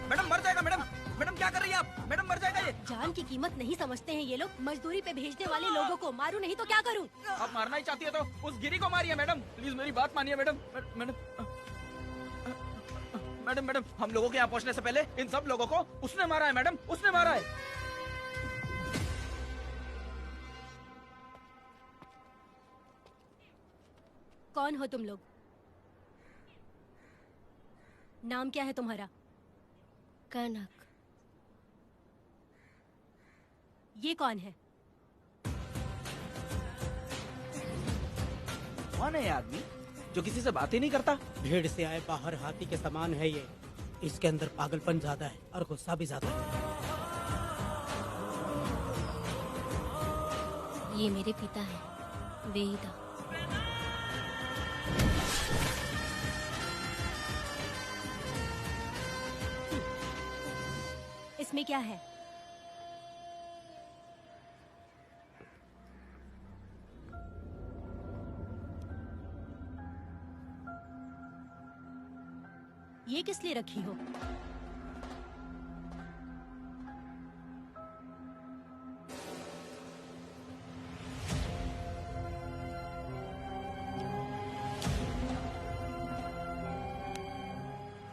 Madam मर जाएगा madam. Madam क्या कर रही है आप? मैडम मर जाएगा ये। जान की कीमत नहीं समझते हैं ये लोग। मजदूरी पे भेजने वाले लोगों को मारूं नहीं तो क्या करूं? आप मारना ही चाहती है तो उस गिरी को मारिए मैडम। प्लीज मेरी बात मानिए मैडम। मैडम मैडम मैडम हम लोगों के यहाँ पहुँचने से पहले इन सब लोगों को उसने मारा है मैडम, उसने मारा है। कौन हो तुम लोग? नाम क्या है तुम्हारा? कनक। ये कौन है? कौन है ये आदमी जो किसी से बात ही नहीं करता? भीड़ से आए बाहर हाथी के समान है ये। इसके अंदर पागलपन ज्यादा है और गुस्सा भी ज्यादा है। ये मेरे पिता हैं, वेदा। इसमें क्या है? ये किस लिए रखी हो?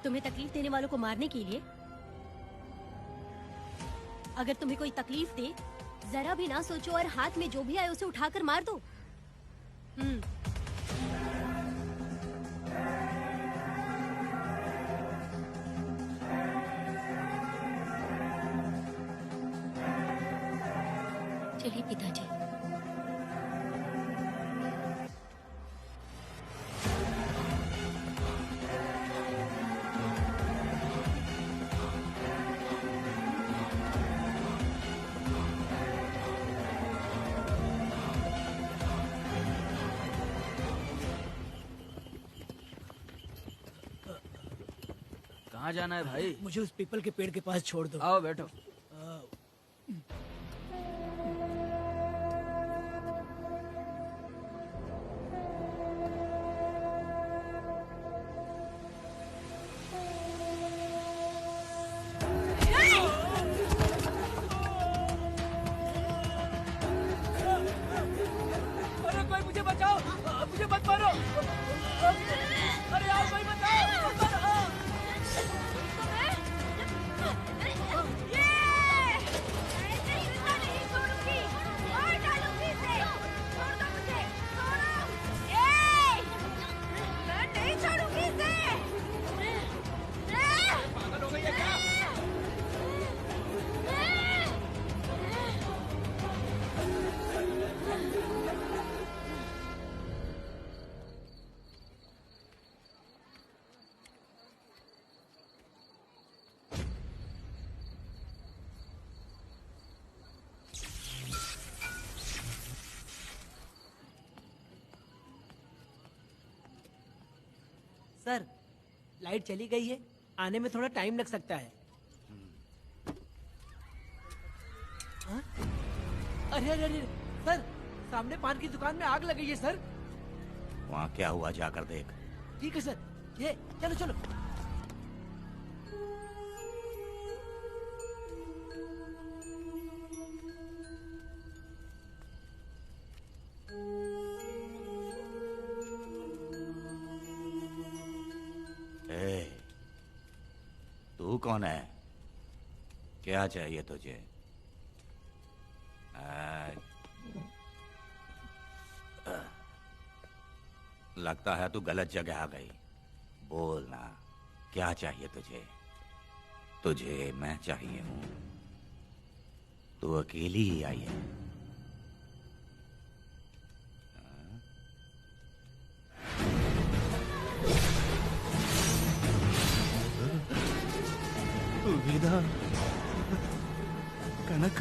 तुम्हें तकलीफ देने वालों को मारने के लिए? अगर तुम्हें कोई तकलीफ दे, जरा भी ना सोचो और हाथ में जो भी आए उसे उठाकर मार दो। चलिए पिताजी। कहाँ जाना है भाई? मुझे उस पीपल के पेड़ के पास छोड़ दो। आओ बैठो। अरे कोई मुझे बचाओ, मुझे मत मारो। अरे यार कोई बचाओ, मत मारो। पागल हो गई है क्या? सर, लाइट चली गई है, आने में थोड़ा टाइम लग सकता है। हाँ? अरे अरे अरे सर, सामने पान की दुकान में आग लग गई है सर। वहाँ क्या हुआ जाकर देख। ठीक है सर, ये चलो चलो। ए, तू कौन है? क्या चाहिए तुझे? लगता है तू गलत जगह आ गई। बोल ना, क्या चाहिए तुझे? तुझे मैं चाहिए हूं। तू अकेली ही आई है। वेदा, कनक,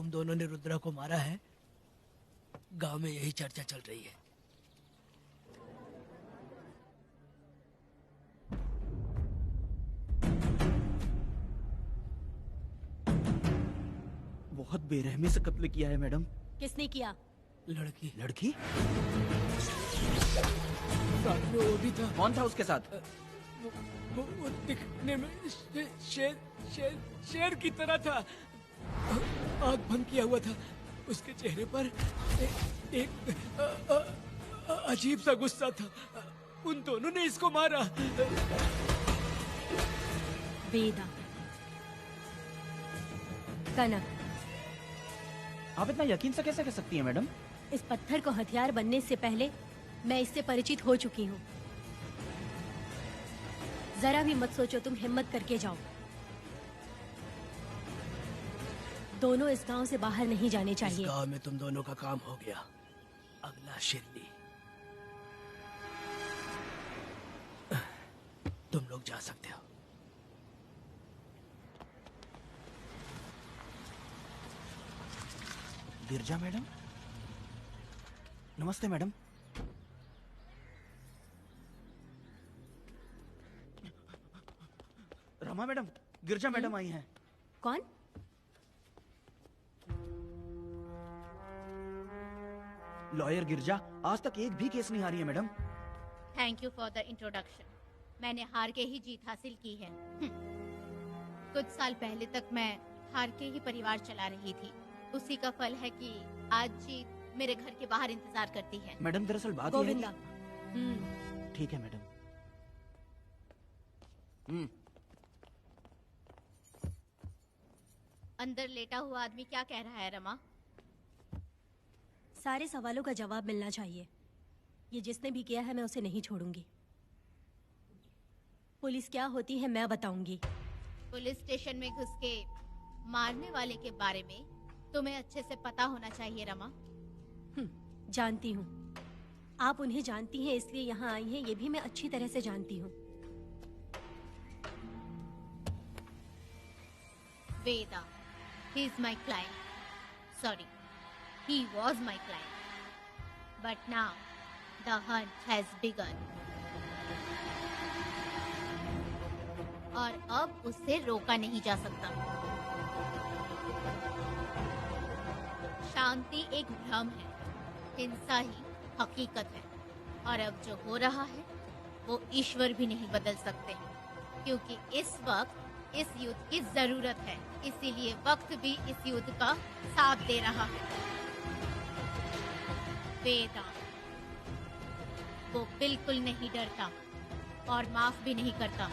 तुम दोनों ने रुद्रा को मारा है, गांव में यही चर्चा चल रही है। बहुत बेरहमी से कत्ल किया है मैडम। किसने किया? लड़की लड़की? साथ में वो भी था। कौन था उसके साथ? वो दिखने में शेर की तरह था। आंख बंद किया हुआ था। उसके चेहरे पर एक अजीब सा गुस्सा था। उन दोनों ने इसको मारा। वेदा, कनक, आप इतना यकीन से कैसे कह सकती हैं मैडम? इस पत्थर को हथियार बनने से पहले मैं इससे परिचित हो चुकी हूँ। जरा भी मत सोचो तुम हिम्मत करके जाओ। दोनों इस गांव से बाहर नहीं जाने चाहिए। इस गांव में तुम दोनों का काम हो गया। अगला शिरली। तुम लोग जा सकते हो। गिरजा मैडम, नमस्ते मैडम। रमा मैडम, गिरजा मैडम आई हैं। कौन? लॉयर गिरजा, आज तक एक भी केस नहीं हारी है madam. Thank you for the introduction. मैंने हार के ही जीत हासिल की है। कुछ साल पहले तक मैं हार के ही परिवार चला रही थी। उसी का फल है कि आज जीत मेरे घर के बाहर इंतजार करती है। मैडम दरअसल बात यह है गोविंदा। कि... ठीक है मैडम। अंदर लेटा हुआ आदमी क्या कह रहा है रमा? सारे सवालों का जवाब मिलना चाहिए। ये जिसने भी किया है मैं उसे नहीं छोड़ूंगी। पुलिस क्या होती है मैं बताऊंगी। पुलिस स्टेशन में घुस के मारने वाले के बारे में तुम्हें अच्छे से पता होना चाहिए रमा। जानती हूँ। आप उन्हें जानती हैं इसलिए यहाँ आई हैं, ये भी मैं अच्छी तरह से जानती हूँ। वेदा, he is my client. Sorry, he was my client. But now, the hunt has begun. और अब उसे रोका नहीं जा सकता। शांति एक भ्रम है, हिंसा ही हकीकत है। और अब जो हो रहा है वो ईश्वर भी नहीं बदल सकते, क्योंकि इस वक्त इस युद्ध की जरूरत है। इसीलिए वक्त भी इस युद्ध का साथ दे रहा है। वेदा, वो बिल्कुल नहीं डरता और माफ भी नहीं करता।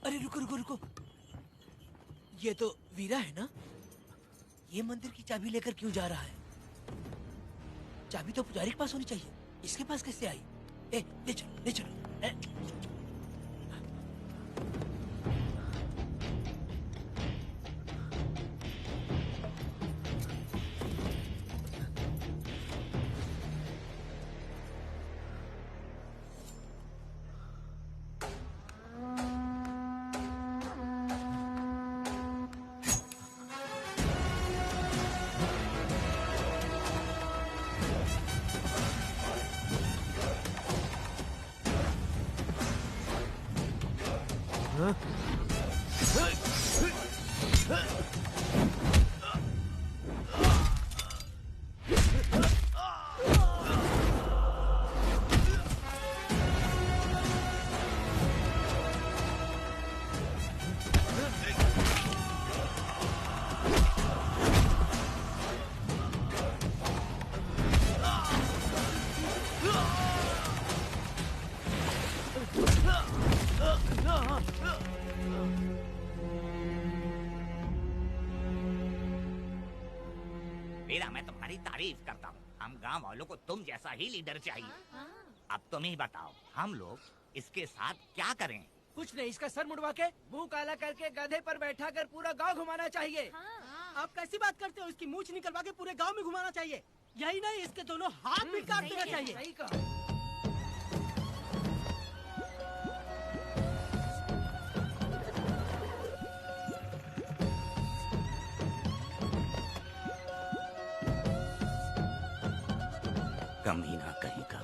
अरे रुको रुको रुको, ये तो वीरा है ना? ये मंदिर की चाबी लेकर क्यों जा रहा है? चाबी तो पुजारी के पास होनी चाहिए, इसके पास कैसे आई? ले चलो ले चलो। वीरा, मैं तुम्हारी तारीफ करता हूँ। हम गांव वालों को तुम जैसा ही लीडर चाहिए। अब तुम ही बताओ, हम लोग इसके साथ क्या करें? कुछ नहीं, इसका सर मुड़वा के मुंह काला करके गधे पर बैठा कर पूरा गांव घुमाना चाहिए। आप कैसी बात करते हो? इसकी मूंछ निकलवा के पूरे गांव में घुमाना चाहिए। यही नहीं, इसके दोनों हाथ भी काट देना चाहिए। सही कहा। कमीना कहीं का।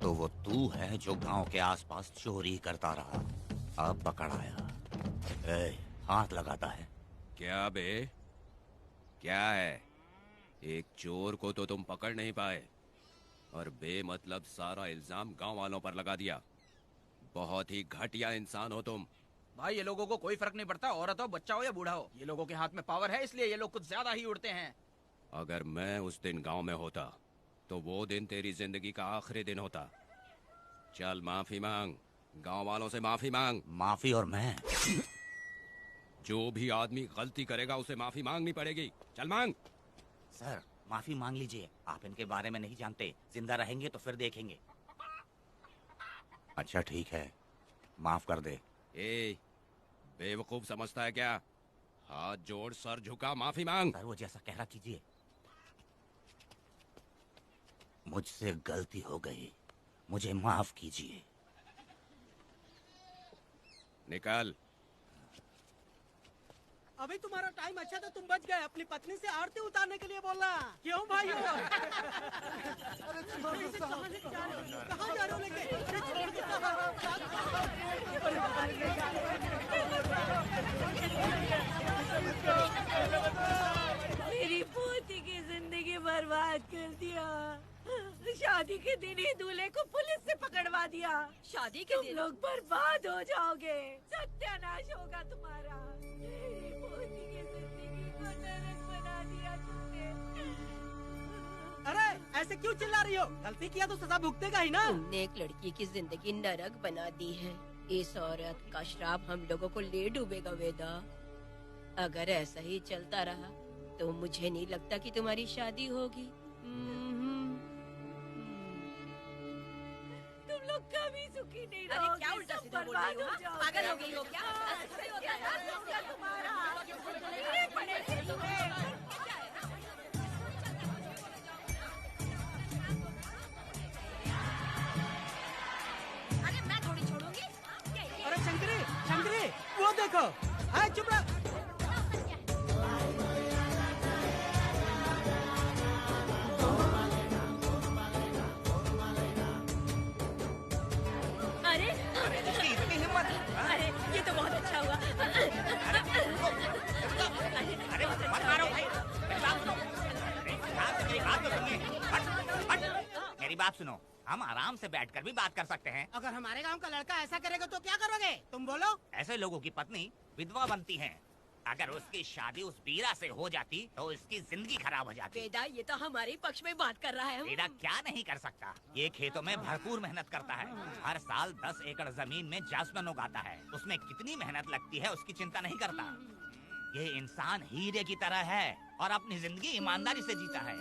तो वो तू है जो गांव के आसपास चोरी करता रहा, अब पकड़ आया। ए, हाथ लगाता है। क्या बे, क्या है? एक चोर को तो तुम पकड़ नहीं पाए और बेमतलब सारा इल्जाम गांव वालों पर लगा दिया। बहुत ही घटिया इंसान हो तुम। भाई ये लोगों को कोई फर्क नहीं पड़ता, औरत हो, बच्चा हो या बूढ़ा हो। ये लोगों के हाथ में पावर है, इसलिए ये लोग कुछ ज्यादा ही उड़ते हैं। अगर मैं उस दिन गांव में होता तो वो दिन तेरी जिंदगी का आखिरी दिन होता। चल माफी मांग, गांव वालों से माफी मांग। माफी? और मैं? जो भी आदमी गलती करेगा उसे माफी मांगनी पड़ेगी। चल मांग। सर माफी मांग लीजिए, आप इनके बारे में नहीं जानते। जिंदा रहेंगे तो फिर देखेंगे। अच्छा ठीक है, माफ कर दे। ए, बेवकूफ समझता है क्या? हाथ जोड़, सर झुका, माफी मांग। सर वो जैसा कह रहा कीजिए। मुझसे गलती हो गई, मुझे माफ कीजिए। निकल। अभी तुम्हारा टाइम अच्छा था, तुम बच गए। अपनी पत्नी से आरती उतारने के लिए बोलना। क्यों भाई? कहाँ जा रहे हो लेके? मेरी पोती की जिंदगी बर्बाद कर दिया। शादी के दिन ही दूल्हे को पुलिस से पकड़वा दिया। शादी के दिन लोग बर्बाद हो जाओगे, सत्यानाश होगा तुम्हारा। मेरी पोती की जिंदगी को नरक बना दिया तुमने। अरे ऐसे क्यों चिल्ला रही हो? गलती किया तो सजा भुगतेगा ही ना। तुमने एक लड़की की जिंदगी नरक बना दी है। इस औरत का श्राप हम लोगों को ले डूबेगा वेदा। अगर ऐसा ही चलता रहा तो मुझे नहीं लगता कि तुम्हारी शादी होगी। तुम लोग कभी सुखी नहीं अरे रहोगे। क्या उल्टा सब सीधा बोल बर्बाद रही हो? हो जाओगे। पागल हो गई हो क्या? सत्यानाश होगा तुम्हारा। ये पड़ेगी तुम्हें। अरे मैं थोड़ी छोड़ूंगी। अरे शंकरी, शंकरी, वो देखो। हाय चुप रह। अरे इतनी हिम्मत? अरे ये तो बहुत अच्छा हुआ। अरे मत मारो भाई, मेरी बात सुनो। मेरी बात तो सुनिए। हट, हट। मेरी बात सुनो, हम आराम से बैठकर भी बात कर सकते हैं। अगर हमारे गांव का लड़का ऐसा करेगा तो क्या करोगे? तुम बोलो। ऐसे लोगों की पत्नी विधवा बनती है। अगर उसकी शादी उस बीरा से हो जाती तो उसकी जिंदगी खराब हो जाती। वेदा ये तो हमारे पक्ष में बात कर रहा है। बेटा क्या नहीं कर सकता? ये खेतों में भरपूर मेहनत करता है। हर साल 10 एकड़ जमीन में जासमन उगाता है। उसमें कितनी मेहनत लगती है उसकी चिंता नहीं करता। ये इंसान हीरे की तरह है और अपनी जिंदगी ईमानदारी से जीता है।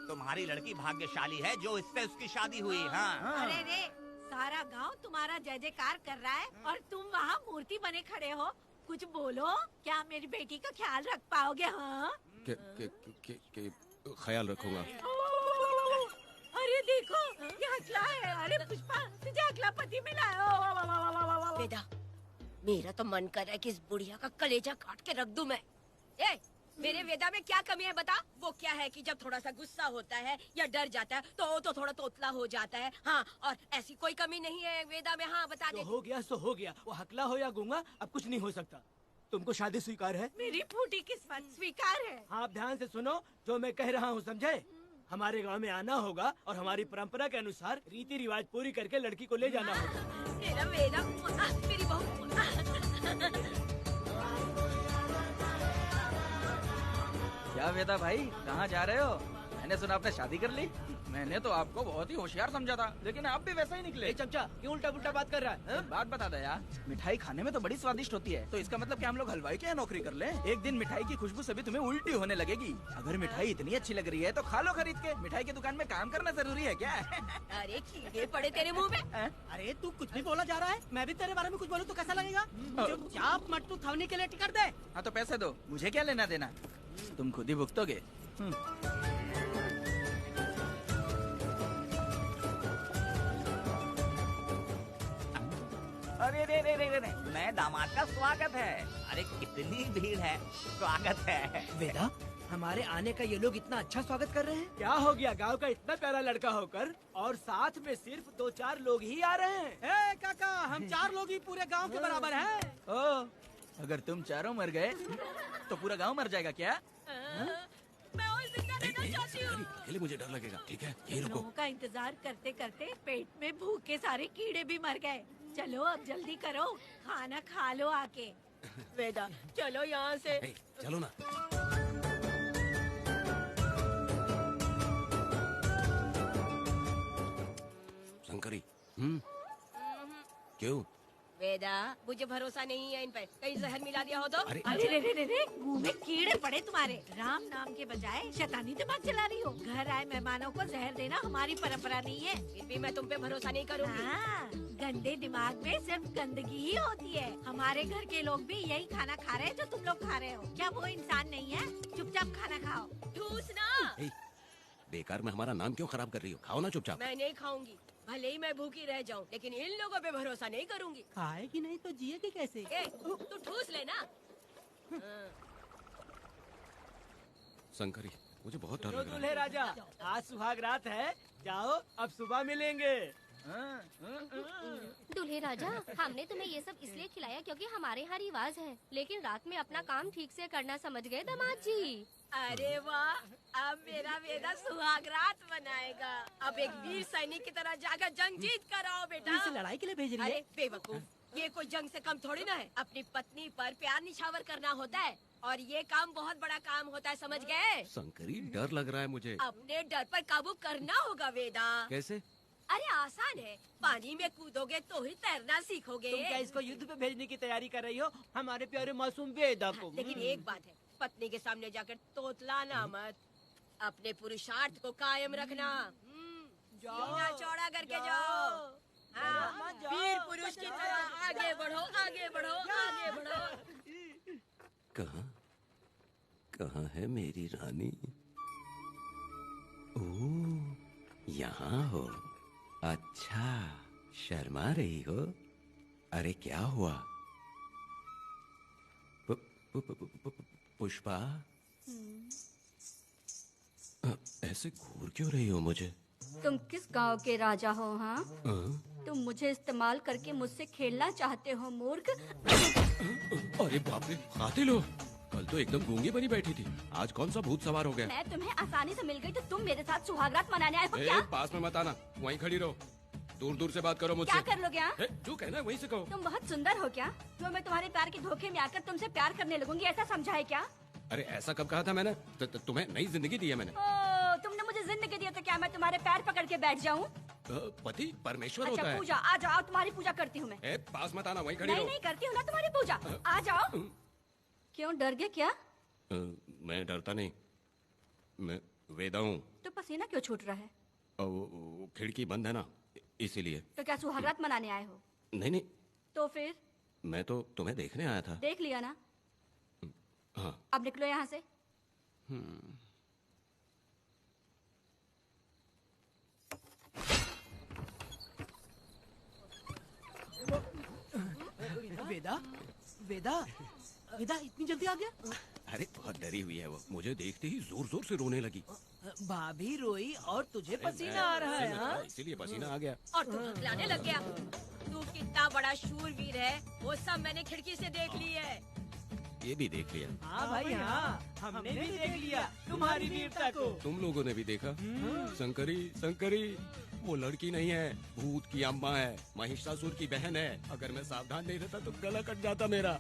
तुम्हारी लड़की भाग्यशाली है जो इससे उसकी शादी हुई। हाँ अरे रे, सारा गांव तुम्हारा जय जयकार कर रहा है और तुम वहाँ मूर्ति बने खड़े हो। कुछ बोलो, क्या मेरी बेटी का ख्याल रख पाओगे? हाँ ख्याल रखूंगा। अरे देखो ये हकला है। अरे पुष्पा, तुझे हकला पति मिला है। वेदा मेरा तो मन कर रहा है कि इस बुढ़िया का कलेजा काट के रख दूं मैं। ए, मेरे वेदा में क्या कमी है बता? वो क्या है कि जब थोड़ा सा गुस्सा होता है या डर जाता है तो थोड़ा तोतला हो जाता है। हाँ, और ऐसी कोई कमी नहीं है वेदा में। हाँ बता दे। हो गया सो हो गया। वो हकला हो या गूंगा अब कुछ नहीं हो सकता। तुमको शादी स्वीकार है? मेरी फूटी किस्मत स्वीकार है। आप ध्यान से सुनो जो मैं कह रहा हूँ, समझे? हमारे गांव में आना होगा और हमारी परंपरा के अनुसार रीति रिवाज पूरी करके लड़की को ले जाना होगा। मेरा वेदा, मेरी बहू। क्या वेदा भाई, कहाँ जा रहे हो? मैंने सुना आपने शादी कर ली। मैंने तो आपको बहुत ही होशियार समझा था, लेकिन आप भी वैसा ही निकले। चमचा क्यों उल्टा पुल्टा बात कर रहा है? बात बता दो यार, मिठाई खाने में तो बड़ी स्वादिष्ट होती है, तो इसका मतलब क्या हम लोग हलवाई के यहाँ नौकरी कर लें? एक दिन मिठाई की खुशबू से भी तुम्हें उल्टी होने लगेगी। अगर मिठाई इतनी अच्छी लग रही है तो खा लो खरीद के। मिठाई की दुकान में काम करना जरूरी है क्या? अरे कीड़े पड़े तेरे मुंह में। अरे तू कुछ भी बोला जा रहा है। मैं भी तेरे बारे में कुछ बोलूं तो कैसा लगेगा? चुपचाप मट्टू थवनी के लिए टिकट दे। हाँ तो पैसे दो, मुझे क्या लेना देना, तुम खुद ही भुगतोगे। रे, मैं दामाद का स्वागत है। अरे कितनी भीड़ है, स्वागत है। वेदा, हमारे आने का ये लोग इतना अच्छा स्वागत कर रहे हैं। क्या हो गया गांव का इतना प्यारा लड़का होकर और साथ में सिर्फ 2-4 लोग ही आ रहे हैं। काका, हम 4 लोग ही पूरे गांव के बराबर हैं। ओ, अगर तुम चारों मर गए तो पूरा गांव मर जाएगा क्या? मैं और जिंदा रहना चाहती हूँ। अकेले मुझे डर लगेगा, ठीक है? यही रुको। लोगों का इंतजार करते करते पेट में भूखे सारे कीड़े भी मर गए। चलो अब जल्दी करो, खाना खा लो आके। वेदा, चलो यहाँ से। ए, चलो ना। शंकरी, क्यों? वेदा, मुझे भरोसा नहीं है इन पे। कहीं जहर मिला दिया हो तो? अरे अरे रे रे रे रे, मुंह में कीड़े पड़े तुम्हारे। राम नाम के बजाय शैतानी दिमाग चला रही हो। घर आए मेहमानों को जहर देना हमारी परंपरा नहीं है। फिर भी मैं तुम पे भरोसा नहीं करूँगी। हाँ, गंदे दिमाग में सिर्फ गंदगी ही होती है। हमारे घर के लोग भी यही खाना खा रहे हैं जो तुम लोग खा रहे हो। क्या वो इंसान नहीं है? चुपचाप खाना खाओ। ठूस ना। ए, बेकार में हमारा नाम क्यों खराब कर रही हो? खाओ ना चुपचाप। मैं नहीं खाऊंगी, भले ही मैं भूखी रह जाऊं, लेकिन इन लोगों पे भरोसा नहीं करूंगी। खाएगी नहीं तो जिएगी कैसे? ए, तू ठूस लेना। शंकरी, मुझे बहुत डर तो लग रहा दूल्हे है। राजा, आज सुहाग रात है, जाओ अब सुबह मिलेंगे। दूल्हे राजा, हमने तुम्हें ये सब इसलिए खिलाया क्योंकि हमारे यहाँ रिवाज है, लेकिन रात में अपना काम ठीक से करना समझ गए दामाद जी। अरे वाह, अब मेरा वेदा सुहागरात मनाएगा। अब एक वीर सैनिक की तरह जाकर जंग जीत कर आओ बेटा। इसे लड़ाई के लिए भेज रही है? अरे बेवकूफ, ये कोई जंग से कम थोड़ी ना है। अपनी पत्नी पर प्यार निछावर करना होता है और ये काम बहुत बड़ा काम होता है, समझ गए? शंकरी, डर लग रहा है मुझे। अपने डर पर काबू करना होगा वेदा। कैसे? अरे आसान है, पानी में कूदोगे तो ही तैरना सीखोगे। तुम क्या इसको युद्ध पे भेजने की तैयारी कर रही हो? हमारे प्यारे मासूम वेदा को। लेकिन एक बात है, पत्नी के सामने जाकर तोतलाना मत। अपने पुरुषार्थ को कायम रखना। सीना चौड़ा करके जाओ। हाँ, वीर पुरुष की तरह आगे बढ़ो, आगे बढ़ो, आगे बढ़ो। कहाँ है मेरी रानी? ओह, यहाँ हो। अच्छा, शर्मा रही हो? अरे क्या हुआ? पुष्पा, ऐसे घूर क्यों रही हो मुझे? तुम किस गांव के राजा हो? हाँ, तुम मुझे इस्तेमाल करके मुझसे खेलना चाहते हो मूर्ख। अरे बाप रे, कातिल हो। कल तो एकदम गूंगी बनी बैठी थी, आज कौन सा भूत सवार हो गया? मैं तुम्हें आसानी से मिल गई तो तुम मेरे साथ सुहागरात मनाने आए हो ए, क्या? पास में मत आना, वहीं खड़ी रहो। दूर दूर से बात करो मुझसे। क्या कर लोगे? हाँ? जो कहना है वहीं से कहो। तुम बहुत सुंदर हो क्या जो मैं तुम्हारे प्यार के धोखे में आकर तुमसे प्यार करने लगूंगी, ऐसा समझा है क्या? अरे ऐसा कब कहा था मैंने? तुम्हें नई जिंदगी दी है मैंने। ओ, तुमने मुझे जिंदगी दी है तो क्या मैं तुम्हारे पैर पकड़ के बैठ जाऊं? पति परमेश्वर अच्छा होता है। पूजा, आ जाओ, तुम्हारी पूजा करती हूँ मैं। ए, पास मत आना, वहीं खड़ी नहीं रहो। नहीं करती हूँ ना तुम्हारी पूजा, आ जाओ। क्यों डर गए क्या? मैं डरता नहीं, मैं वेदा हूँ। तो पसीना क्यों छूट रहा है? वो खिड़की बंद है ना, इसीलिए। तो क्या सुहागरात मनाने आए हो? नहीं नहीं, तो फिर मैं तो तुम्हें देखने आया था। देख लिया ना, हाँ। अब निकलो यहाँ से। वेदा, वेदा, वेदा इतनी जल्दी आ गया? अरे बहुत डरी हुई है वो, मुझे देखते ही जोर जोर से रोने लगी। भाभी रोई और तुझे पसीना आ रहा है? हाँ? इसीलिए पसीना आ गया। और तू हकलाने लग गया। तू कितना बड़ा शूरवीर है, वो सब मैंने खिड़की से देख ली है। ये भी देख लिया। हाँ भाई हाँ, हमने भी देख लिया तुम्हारी वीरता को। तुम लोगों ने भी देखा। शंकरी, शंकरी, वो लड़की नहीं है, भूत की अम्मा है, महिषासुर की बहन है। अगर मैं सावधान नहीं रहता तो गला कट जाता मेरा।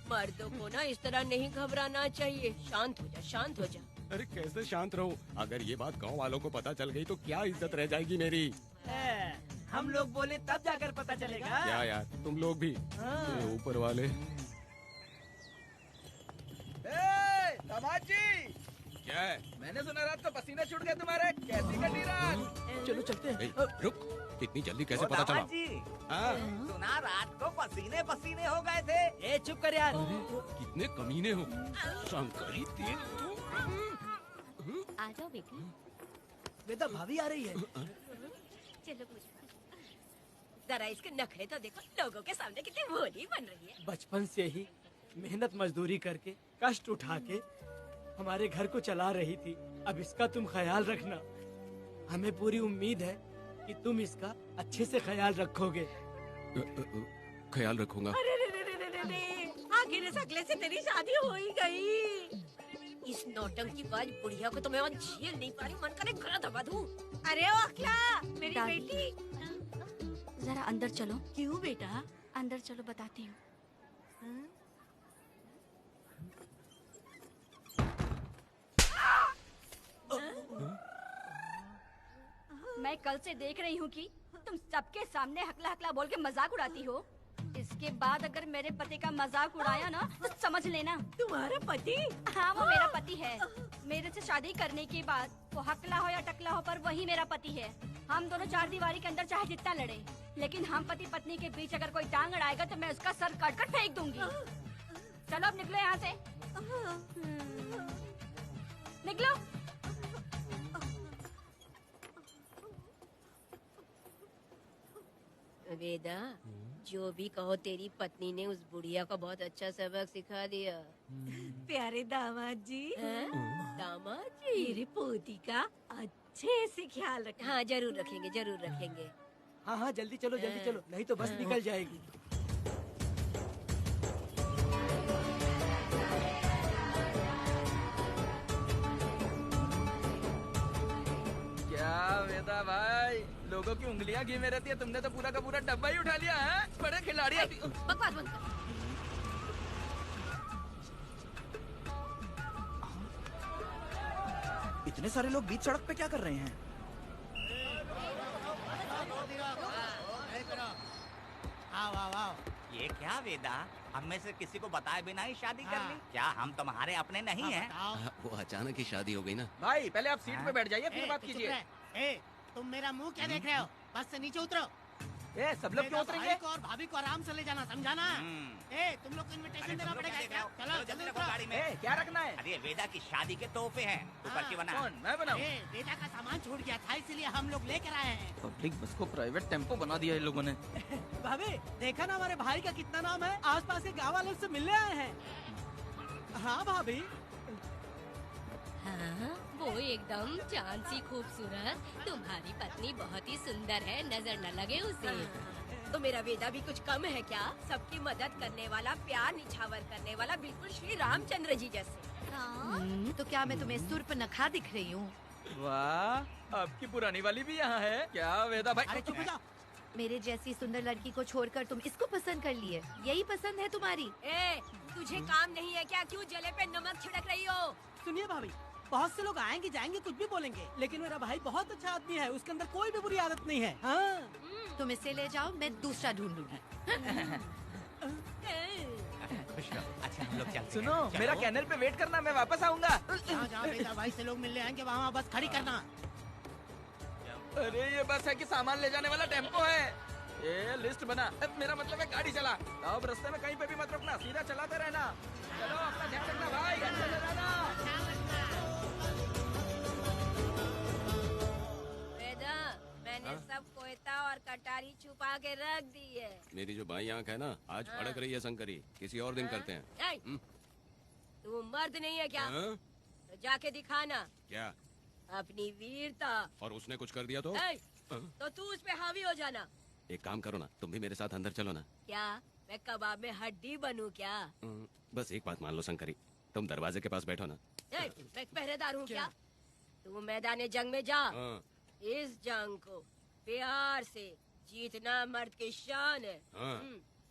मर्दों को ना इस तरह नहीं घबराना चाहिए। शांत हो जा, शांत हो जा। अरे कैसे शांत रहूं? अगर ये बात गांव वालों को पता चल गई तो क्या इज्जत रह जाएगी मेरी? हम लोग बोले तब जाकर पता चलेगा। क्या यार, तुम लोग भी ऊपर वाले। दामाद जी, क्या है? मैंने सुना रात को पसीने छूट गए तुम्हारे, कैसी कटी रात? चलो चलते हैं। रुक, इतनी जल्दी कैसे पता चला? जी, हाँ? सुना रात को पसीने पसीने हो गए थे। ए चुप कर यार। कितने कमीने हो शंकरी, तेल तो। आ जाओ बेटी। वेदा भाभी आ रही है। चलो पूजा। जरा इसके नखरे तो देखो, लोगों के सामने कितनी भोली बन रही है। बचपन से ही मेहनत मजदूरी करके कष्ट उठा के हमारे घर को चला रही थी। अब इसका तुम ख्याल रखना। हमें पूरी उम्मीद है कि तुम इसका अच्छे से ख्याल रखोगे। ख्याल रखूंगा। अरे रे रे रे रे रे रे, आखिर इस अगले से तेरी शादी हो ही गई। इस नौटंकीबाज बुढ़िया को तो मैं और झेल नहीं पा रही, मन करे गला दबा दूं। अरे ओ अखला, मेरी दादी। बेटी। जरा अंदर चलो। क्यों बेटा? अंदर चलो, बताती हूँ। मैं कल से देख रही हूँ कि तुम सबके सामने हकला हकला बोल के मजाक उड़ाती हो। इसके बाद अगर मेरे पति का मजाक उड़ाया ना तो समझ लेना। तुम्हारा पति? हाँ, वो मेरा पति है। मेरे से शादी करने के बाद वो हकला हो या टकला हो, पर वही मेरा पति है। हम दोनों चार दीवारी के अंदर चाहे जितना लड़े, लेकिन हम पति पत्नी के बीच अगर कोई टांग अड़ाएगा तो मैं उसका सर काट कर फेंक दूंगी। चलो अब निकलो यहाँ से। निकलो। वेदा, जो भी कहो, तेरी पत्नी ने उस बुढ़िया को बहुत अच्छा सबक सिखा दिया। प्यारे दामाद जी, दामाद जी, मेरी पोती का अच्छे से ख्याल रखना। हाँ जरूर रखेंगे, जरूर रखेंगे। हाँ हाँ, जल्दी चलो जल्दी चलो, नहीं तो बस निकल जाएगी। क्या वेदा भाई, लोगों की उंगलियां घी में रहती है, तुमने तो पूरा का पूरा डब्बा ही उठा लिया है। बड़े खिलाड़ी अभी। बकवास बंद कर। इतने सारे लोग बीच सड़क पे क्या कर रहे हैं? ये क्या वेदा, हम में से किसी को बताए बिना ही शादी कर ली? क्या हम तुम्हारे अपने नहीं हैं? वो अचानक ही शादी हो गई ना। भाई पहले आप सीट पे बैठ जाइए, फिर बात कीजिए। तुम मेरा मुंह क्या देख रहे हो? बस से नीचे उतरो। सब लोग क्यों उतरेंगे? भाई को और भाभी को आराम से ले जाना, समझा ना? तुम लोग को इनविटेशन देना पड़ेगा क्या? चलो जल्दी उतरो। गाड़ी में क्या रखना है? अरे वेदा की शादी के तोहफे हैं, तू पर्ची बना। कौन, मैं बनाऊं? वेदा का सामान छूट गया था, इसलिए हम लोग लेकर आए हैं। पब्लिक बस को प्राइवेट टेम्पो बना दिया इन लोगों ने। भाभी देखा ना हमारे भाई का कितना नाम है, आसपास के गाँव वालों से मिलने आए हैं। हाँ भाभी। हाँ, वो एकदम चांद सी खूबसूरत। तुम्हारी पत्नी बहुत ही सुंदर है, नजर न लगे उसे। तो मेरा वेदा भी कुछ कम है क्या? सबकी मदद करने वाला, प्यार निछावर करने वाला, बिल्कुल श्री रामचंद्र जी जैसे। तो क्या मैं तुम्हें सुर्पनखा दिख रही हूँ? वाह, आपकी पुरानी वाली भी यहाँ है क्या वेदा भाई? अरे चुप हो जाओ। मेरे जैसी सुंदर लड़की को छोड़कर तुम इसको पसंद कर लिए, यही पसंद है तुम्हारी? तुझे काम नहीं है क्या? क्यों जले पे नमक छिड़क रही हो? सुनिए भाभी, बहुत से लोग आएंगे जाएंगे कुछ भी बोलेंगे, लेकिन मेरा भाई बहुत अच्छा आदमी है, उसके अंदर कोई भी बुरी आदत नहीं है। हाँ। तुम इसे ले जाओ, मैं दूसरा ढूंढ लूंगी। खुश रहो। अच्छा हम लोग चलते सुनो, हैं। मेरा चलो। कैनल पे वेट करना, मैं वापस आऊंगा। जहाँ जहाँ बेटा भाई से लोग मिलने आएंगे वहाँ बस खड़ी करना। अरे ये बस है कि सामान ले जाने वाला टेम्पो है। ये लिस्ट बना। अब मेरा मतलब है गाड़ी चला। अब रास्ते में कहीं पे भी मत रुकना, सीधा चलाते रहना। चलो अपना ध्यान रखना भाई, अच्छे से जाना। वेदा, मैंने सब कोयता और कटारी छुपा के रख दी है। मेरी जो बाई आंख है ना, आज फड़क रही है शंकरी। किसी और दिन करते हैं। तू मर्द नहीं है क्या? हाँ? तो जाके दिखाना क्या? अपनी वीरता। और उसने कुछ कर दिया तो? तो तू उस पे हावी हो जाना। एक काम करो ना, तुम भी मेरे साथ अंदर चलो ना। क्या मैं कबाब में हड्डी बनूं क्या? बस एक बात मान लो शंकरी, तुम दरवाजे के पास बैठो ना। मैं पहरेदार हूँ क्या? तू मैदान जंग में जा। हाँ। इस जंग को प्यार से जीतना मर्द की शान है। हाँ।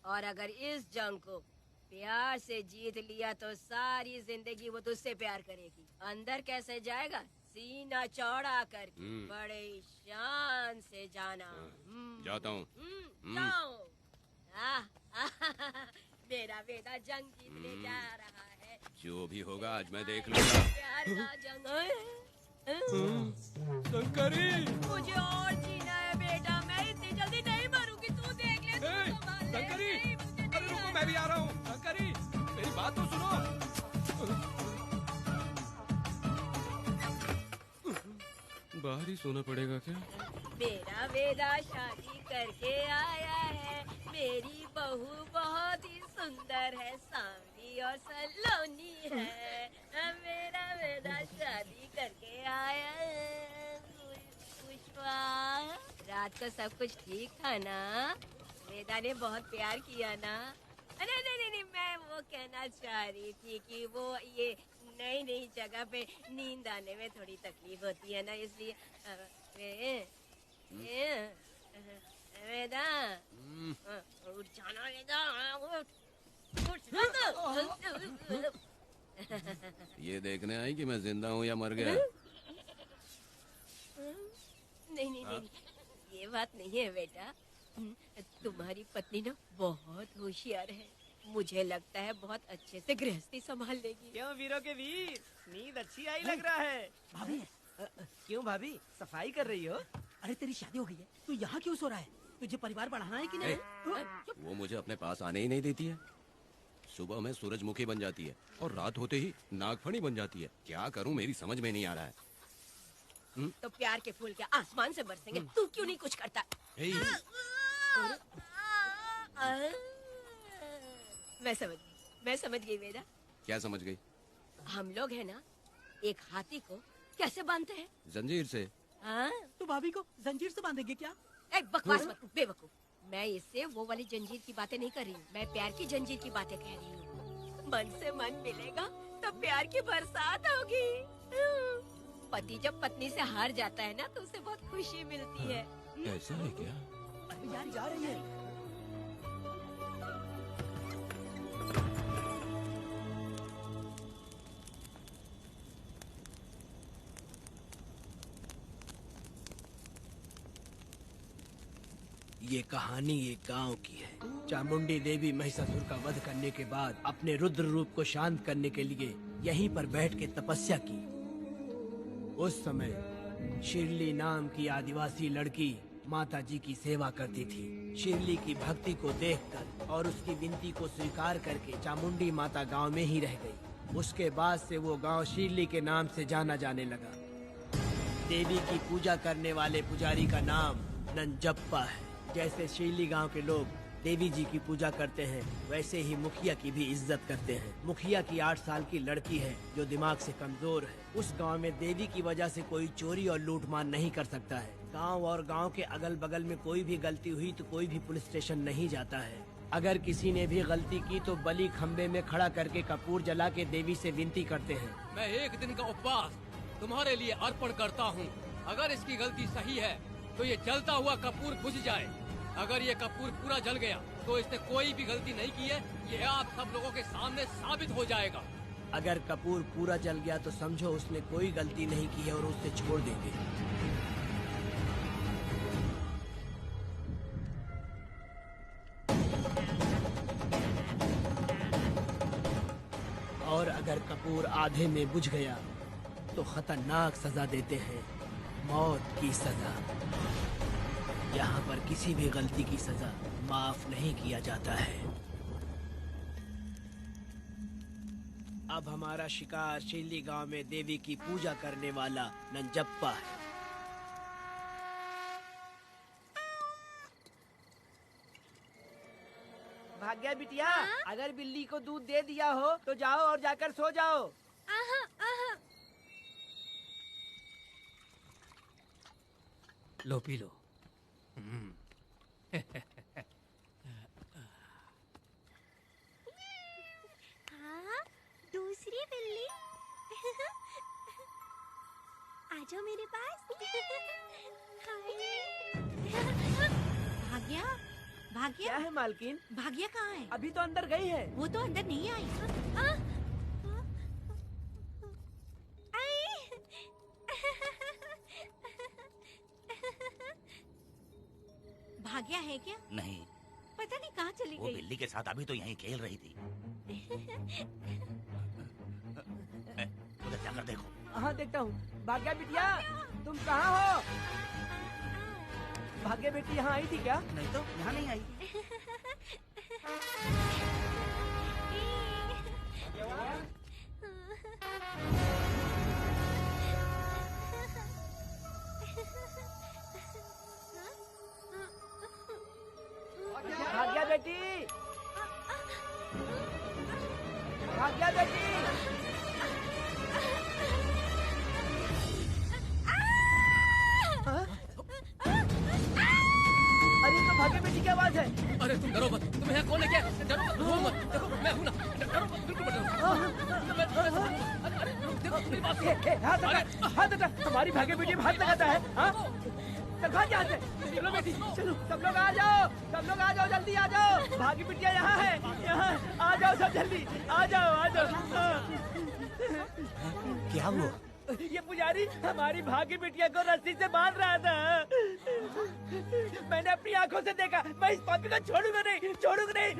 और अगर इस जंग को प्यार से जीत लिया तो सारी जिंदगी वो तुझसे प्यार करेगी। अंदर कैसे जाएगा? सीना चौड़ा करके बड़े शान से जाना। जाता हूँ। जाओ। मेरा बेटा जंग जीतने जा रहा है। जो भी होगा आज मैं देख लूंगा। प्यार का जंग है। शंकरी, मुझे और जीना है बेटा, मैं इतनी जल्दी नहीं मरूंगी। तू देख ले, तू संभाल ले। शंकरी, नहीं, मुझे नहीं अरे रुको, मैं भी आ रहा हूँ। शंकरी, मेरी बात तो सुनो। बाहर ही सोना पड़ेगा क्या? मेरा वेदा शादी करके आया है, मेरी बहू बहुत ही सुंदर है, सांवली और सलोनी है। मेरा वेदा शादी करके आया है। पुष्पा, रात को सब कुछ ठीक था ना? वेदा ने बहुत प्यार किया ना? अरे नहीं, मैं वो कहना चाह रही थी कि वो ये नई जगह पे नींद आने में थोड़ी तकलीफ होती है ना, इसलिए वेदा उठ जाना, वेदा उठ। ये देखने आई कि मैं जिंदा हूँ या मर गया? नहीं, ये बात नहीं है बेटा। तुम्हारी पत्नी ना बहुत होशियार है, मुझे लगता है बहुत अच्छे से गृहस्थी संभाल लेगी। क्यों वीरों के वीर, नींद अच्छी आई लग रहा है। भाभी क्यों भाभी सफाई कर रही हो? अरे तेरी शादी हो गई है, तू यहाँ क्यों सो रहा है? तुझे परिवार बढ़ाना है कि नहीं? वो मुझे अपने पास आने ही नहीं देती है। सुबह में सूरजमुखी बन जाती है और रात होते ही नागफनी बन जाती है। क्या करूं, मेरी समझ में नहीं आ रहा है। तो प्यार के फूल क्या आसमान से बरसेंगे? तू क्यों नहीं कुछ करता? मैं समझ गई वेदा। क्या समझ गई? हम लोग है ना, एक हाथी को कैसे बांधते हैं? जंजीर से। तो भाभी को जंजीर से बांधेंगे क्या? एक बकवास मत, बेवकूफ। मैं इससे वो वाली जंजीर की बातें नहीं कर रही हूँ, मैं प्यार की जंजीर की बातें कह रही हूँ। मन से मन मिलेगा तो प्यार की बरसात होगी। पति जब पत्नी से हार जाता है ना, तो उसे बहुत खुशी मिलती है। ऐसा है क्या? यार जा रही है। ये कहानी एक गांव की है। चामुंडी देवी महिषासुर का वध करने के बाद अपने रुद्र रूप को शांत करने के लिए यहीं पर बैठ के तपस्या की। उस समय शिरली नाम की आदिवासी लड़की माता जी की सेवा करती थी। शिरली की भक्ति को देखकर और उसकी विनती को स्वीकार करके चामुंडी माता गांव में ही रह गई। उसके बाद से वो गांव शिरली के नाम से जाना जाने लगा। देवी की पूजा करने वाले पुजारी का नाम नंजप्पा है। जैसे शिरली गांव के लोग देवी जी की पूजा करते हैं, वैसे ही मुखिया की भी इज्जत करते हैं। मुखिया की 8 साल की लड़की है जो दिमाग से कमजोर है। उस गांव में देवी की वजह से कोई चोरी और लूटमार नहीं कर सकता है। गांव और गांव के अगल बगल में कोई भी गलती हुई तो कोई भी पुलिस स्टेशन नहीं जाता है। अगर किसी ने भी गलती की तो बलि खम्बे में खड़ा करके कपूर जला के देवी से विनती करते हैं। मैं 1 दिन का उपवास तुम्हारे लिए अर्पण करता हूँ। अगर इसकी गलती सही है तो ये जलता हुआ कपूर बुझ जाए। अगर ये कपूर पूरा जल गया तो इसने कोई भी गलती नहीं की है, ये आप सब लोगों के सामने साबित हो जाएगा। अगर कपूर पूरा जल गया तो समझो उसने कोई गलती नहीं की है और उसे छोड़ देंगे। और अगर कपूर आधे में बुझ गया तो खतरनाक सजा देते हैं, मौत की सजा। यहाँ पर किसी भी गलती की सजा माफ नहीं किया जाता है। अब हमारा शिकार शिरली गांव में देवी की पूजा करने वाला नंजप्पा है। भाग्या बिटिया, अगर बिल्ली को दूध दे दिया हो तो जाओ और जाकर सो जाओ। लो पी लो। हाँ, दूसरी बिल्ली। आ जाओ मेरे पास। भाग्या, भाग्या क्या है मालकिन? भाग्या कहाँ है? अभी तो अंदर गई है। वो तो अंदर नहीं आई। भाग्या है क्या? नहीं, पता नहीं कहाँ चली वो गई। बिल्ली के साथ अभी तो यहीं खेल रही थी। उधर जाकर देखो। हाँ देखता हूँ। भाग्या बिटिया, तुम कहाँ हो? भाग्या बेटी यहाँ आई थी क्या? नहीं तो यहाँ नहीं आई। बेटी, भाग्या बेटी। अरे तो भाग्य बेटी की आवाज है। अरे तुम डरो मत, तुम यहाँ कौन लेके आए? डरो मत, रो मत, देखो मैं हूँ ना, डरो मत, बिल्कुल मत डरो। अरे देखो मेरी बात सुनो। हाथ हटा, हमारी भाग्य बेटी में हाथ लगाता है। हाँ? चल भाग यहाँ से। चलो बेटी, चलो सब लोग आ जाओ, सब लोग आ जाओ, जल्दी आ जाओ। भाग्य बिटिया यहाँ है, यहाँ आ जाओ सब जल्दी, आ जाओ, आ जाओ। क्या हुआ? ये पुजारी हमारी भागी बिटिया को रस्सी से बांध रहा था। मैंने अपनी आंखों से देखा। मैं इस पापी को छोड़ूंगा नहीं, छोड़ूंगा नहीं।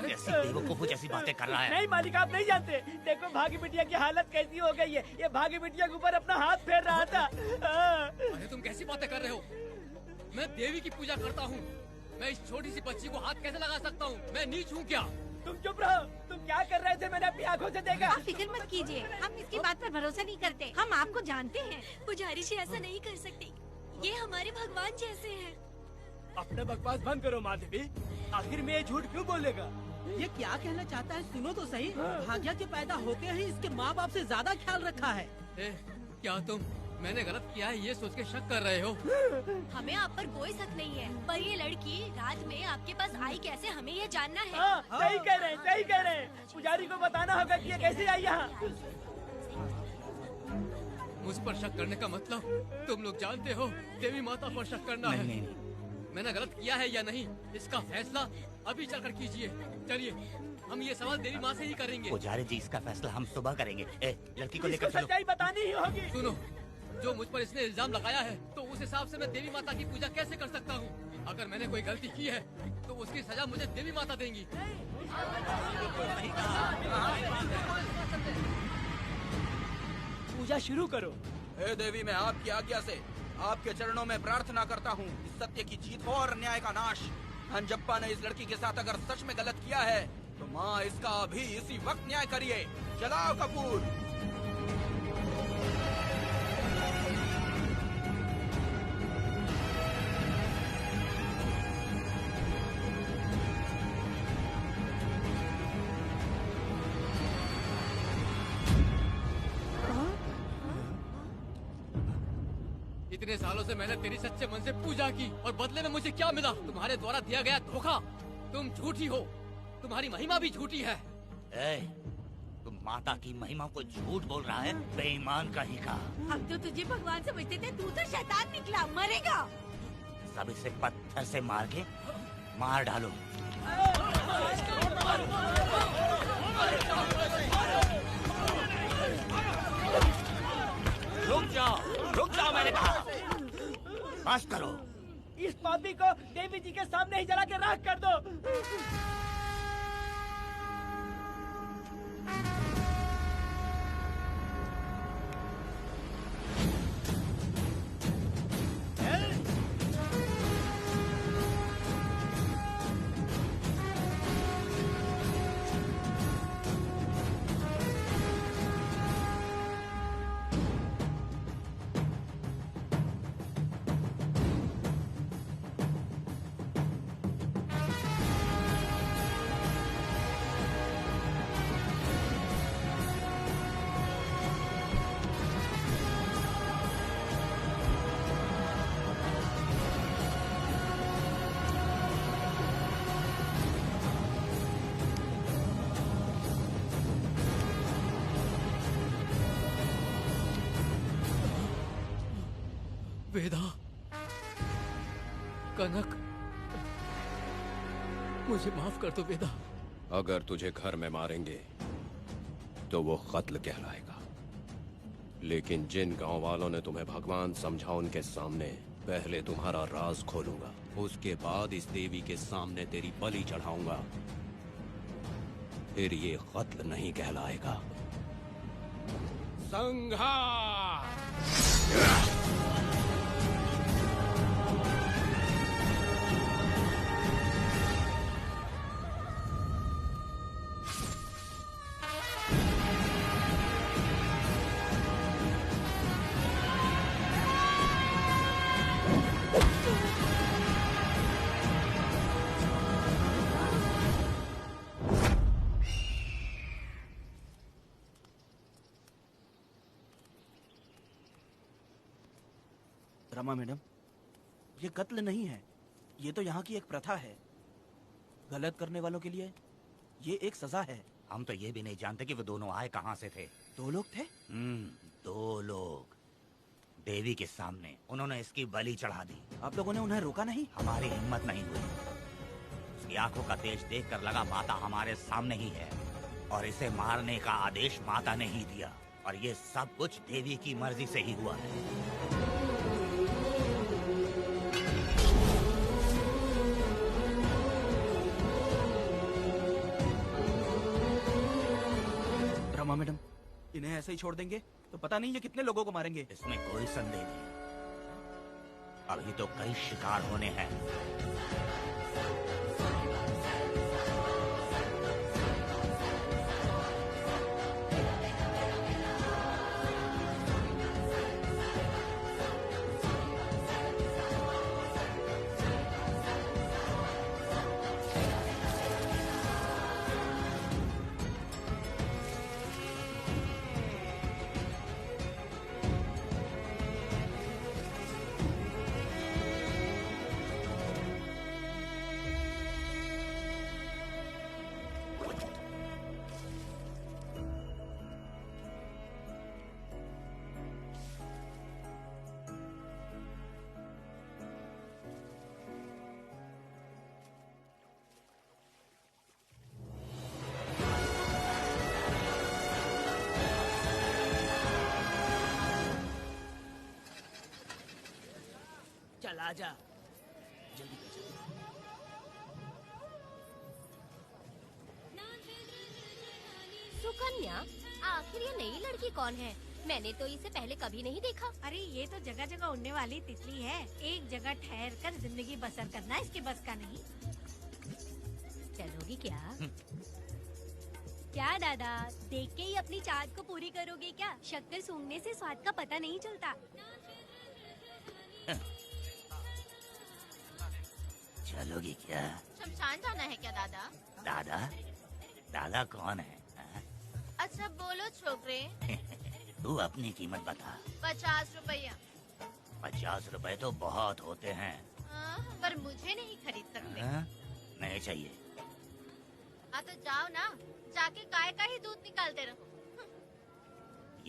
ऐसी बेवकूफों जैसी बातें कर रहा है। नहीं मालिक, आप नहीं जानते। देखो भागी बिटिया की हालत कैसी हो गई है। ये भागी बिटिया के ऊपर अपना हाथ फेर रहा था। अरे तुम कैसी बातें कर रहे हो? मैं देवी की पूजा करता हूँ। मैं इस छोटी सी बच्ची को हाथ कैसे लगा सकता हूँ? मैं नीच हूँ क्या? तुम चुप रहो। तुम क्या कर रहे थे? मैंने अपनी आंखों से देखा। आप फिक्र मत कीजिए, हम इसकी बात पर भरोसा नहीं करते। हम आपको जानते हैं। पुजारी जी ऐसा नहीं कर सकती, ये हमारे भगवान जैसे हैं। अपना बकवास बंद करो माधवी। आखिर में ये झूठ क्यों बोलेगा? ये क्या कहना चाहता है? सुनो तो सही। भाग्या के पैदा होते ही इसके माँ बाप से ज्यादा ख्याल रखा है। क्या तुम मैंने गलत किया है ये सोच के शक कर रहे हो? हमें आप पर कोई शक नहीं है, पर ये लड़की रात में आपके पास आई कैसे, हमें ये जानना है। सही कह रहे हैं, सही कह रहे हैं। पुजारी को बताना होगा कि ये कैसे आई यहाँ। मुझ पर शक करने का मतलब तुम लोग जानते हो देवी माता पर शक करना है। मैंने गलत किया है या नहीं, इसका फैसला अभी चलकर कीजिए। चलिए हम ये सवाल देवी माँ से ही करेंगे। पुजारी जी इसका फैसला हम सुबह करेंगे। लड़की को लेकर इसको चलो। सच्चाई बतानी ही होगी। सुनो, जो मुझ पर इसने इल्जाम लगाया है तो उस हिसाब से मैं देवी माता की पूजा कैसे कर सकता हूँ? अगर मैंने कोई गलती की है तो उसकी सजा मुझे देवी माता देंगी। पूजा शुरू करो। हे देवी, मैं आपकी आज्ञा से आपके चरणों में प्रार्थना करता हूँ, सत्य की जीत हो और न्याय का नाश। हंजप्पा ने इस लड़की के साथ अगर सच में गलत किया है तो माँ इसका अभी इसी वक्त न्याय करिए। जलाओ कपूर। इतने सालों से मैंने तेरी सच्चे मन से पूजा की और बदले में मुझे क्या मिला? तुम्हारे द्वारा दिया गया धोखा। तुम झूठी हो, तुम्हारी महिमा भी झूठी है। तुम माता की महिमा को झूठ बोल रहा है, बेईमान कहीं का। हम तो तुझे भगवान समझते थे, तू तो शैतान निकला, मरेगा। सब इसे पत्थर से मार के मार डालो। रुक जाओ मैंने कहा। बस करो। इस पापी को देवी जी के सामने ही जला के राख कर दो। वेदा, कनक, मुझे माफ कर दो वेदा। अगर तुझे घर में मारेंगे तो वो कत्ल कहलाएगा, लेकिन जिन गांव वालों ने तुम्हें भगवान समझा उनके सामने पहले तुम्हारा राज खोलूंगा, उसके बाद इस देवी के सामने तेरी बलि चढ़ाऊंगा। फिर ये कत्ल नहीं कहलाएगा। संहार। रमा मैडम, ये कत्ल नहीं है, ये तो यहाँ की एक प्रथा है। गलत करने वालों के लिए ये एक सजा है। हम तो ये भी नहीं जानते कि वो दोनों आए कहाँ से थे। 2 लोग थे? 2 लोग देवी के सामने, उन्होंने इसकी बलि चढ़ा दी। आप लोगों ने उन्हें रोका नहीं? हमारी हिम्मत नहीं हुई। उसकी आंखों का तेज देखकर लगा माता हमारे सामने ही है और इसे मारने का आदेश माता ने ही दिया, और ये सब कुछ देवी की मर्जी से ही हुआ है। रमा मैडम, इन्हें ऐसे ही छोड़ देंगे तो पता नहीं ये कितने लोगों को मारेंगे। इसमें कोई संदेह नहीं, अभी तो कई शिकार होने हैं। चल आजा, जल्दी कर, जल्दी। सुकन्या, आखिर ये नई लड़की कौन है? मैंने तो इसे पहले कभी नहीं देखा। अरे ये तो जगह जगह उड़ने वाली तितली है। एक जगह ठहर कर जिंदगी बसर करना इसके बस का नहीं। चलोगी क्या? क्या दादा, देख के ही अपनी चाहत को पूरी करोगे क्या? शक्कर सूंघने से स्वाद का पता नहीं चलता। चलोगी क्या? शमशान जाना है क्या दादा? दादा? दादा कौन है? अच्छा बोलो छोकरे। तू अपनी कीमत बता। 50 रुपया। 50 रुपए तो बहुत होते हैं। पर मुझे नहीं खरीद सकते। नहीं चाहिए। हाँ तो जाओ ना, जाके गाय का ही दूध निकालते रहो।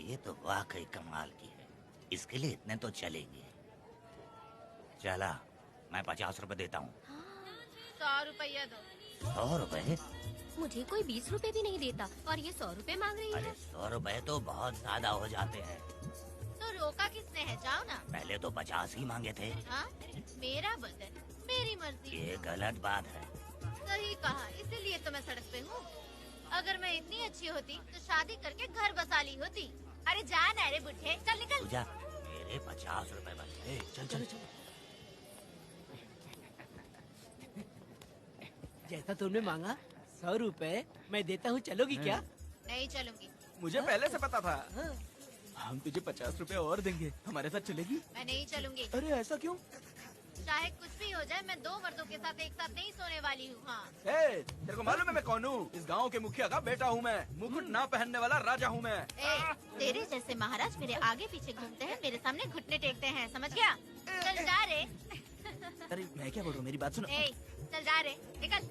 ये तो वाकई कमाल की है, इसके लिए इतने तो चलेंगे। चला, मैं 50 रुपए देता हूँ। 100 रुपया दो। 100 रुपए? मुझे कोई 20 रुपए भी नहीं देता और ये 100 रुपए मांग रही है। अरे 100 रुपए तो बहुत ज्यादा हो जाते हैं। तो रोका किसने है? जाओ ना। पहले तो 50 ही मांगे थे। हाँ? मेरा बदन, मेरी मर्जी। ये गलत बात है। सही कहा, इसीलिए तो मैं सड़क पे हूँ। अगर मैं इतनी अच्छी होती तो शादी करके घर बसा ली होती। अरे जा ना रे बुढ़े, चल निकल। पूजा, मेरे 50 रुपए बचे। चल चल चल। जैसा तुमने मांगा 100 रुपए मैं देता हूँ, चलोगी क्या? नहीं चलूंगी। मुझे पहले से पता था। हम तुझे 50 रुपए और देंगे, हमारे साथ चलेगी? मैं नहीं चलूंगी। अरे ऐसा क्यों? चाहे कुछ भी हो जाए, मैं 2 मर्दों के साथ एक साथ नहीं सोने वाली हूँ। हाँ। तेरे को मालूम है मैं कौन हूँ? इस गांव के मुखिया का बेटा हूँ मैं। मुकुट ना पहनने वाला राजा हूँ मैं। तेरे जैसे महाराज मेरे आगे पीछे घूमते हैं, मेरे सामने घुटने टेकते हैं, समझ गया? चल जा रे। अरे मैं क्या बोल रहा हूँ, मेरी बात सुनो। चल जा रे, निकल।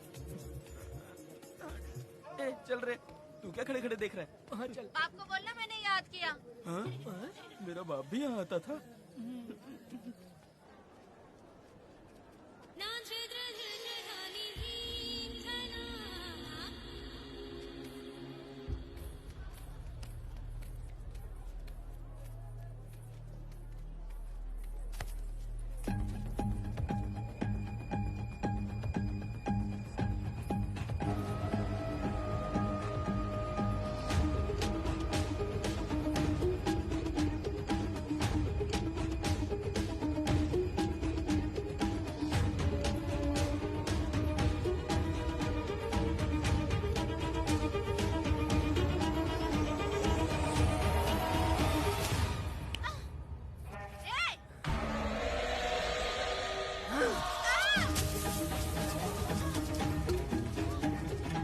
चल रे, तू क्या खड़े खड़े देख रहा है? हाँ चल। बाप को बोलना मैंने याद किया। हाँ? मेरा बाप भी यहाँ आता था।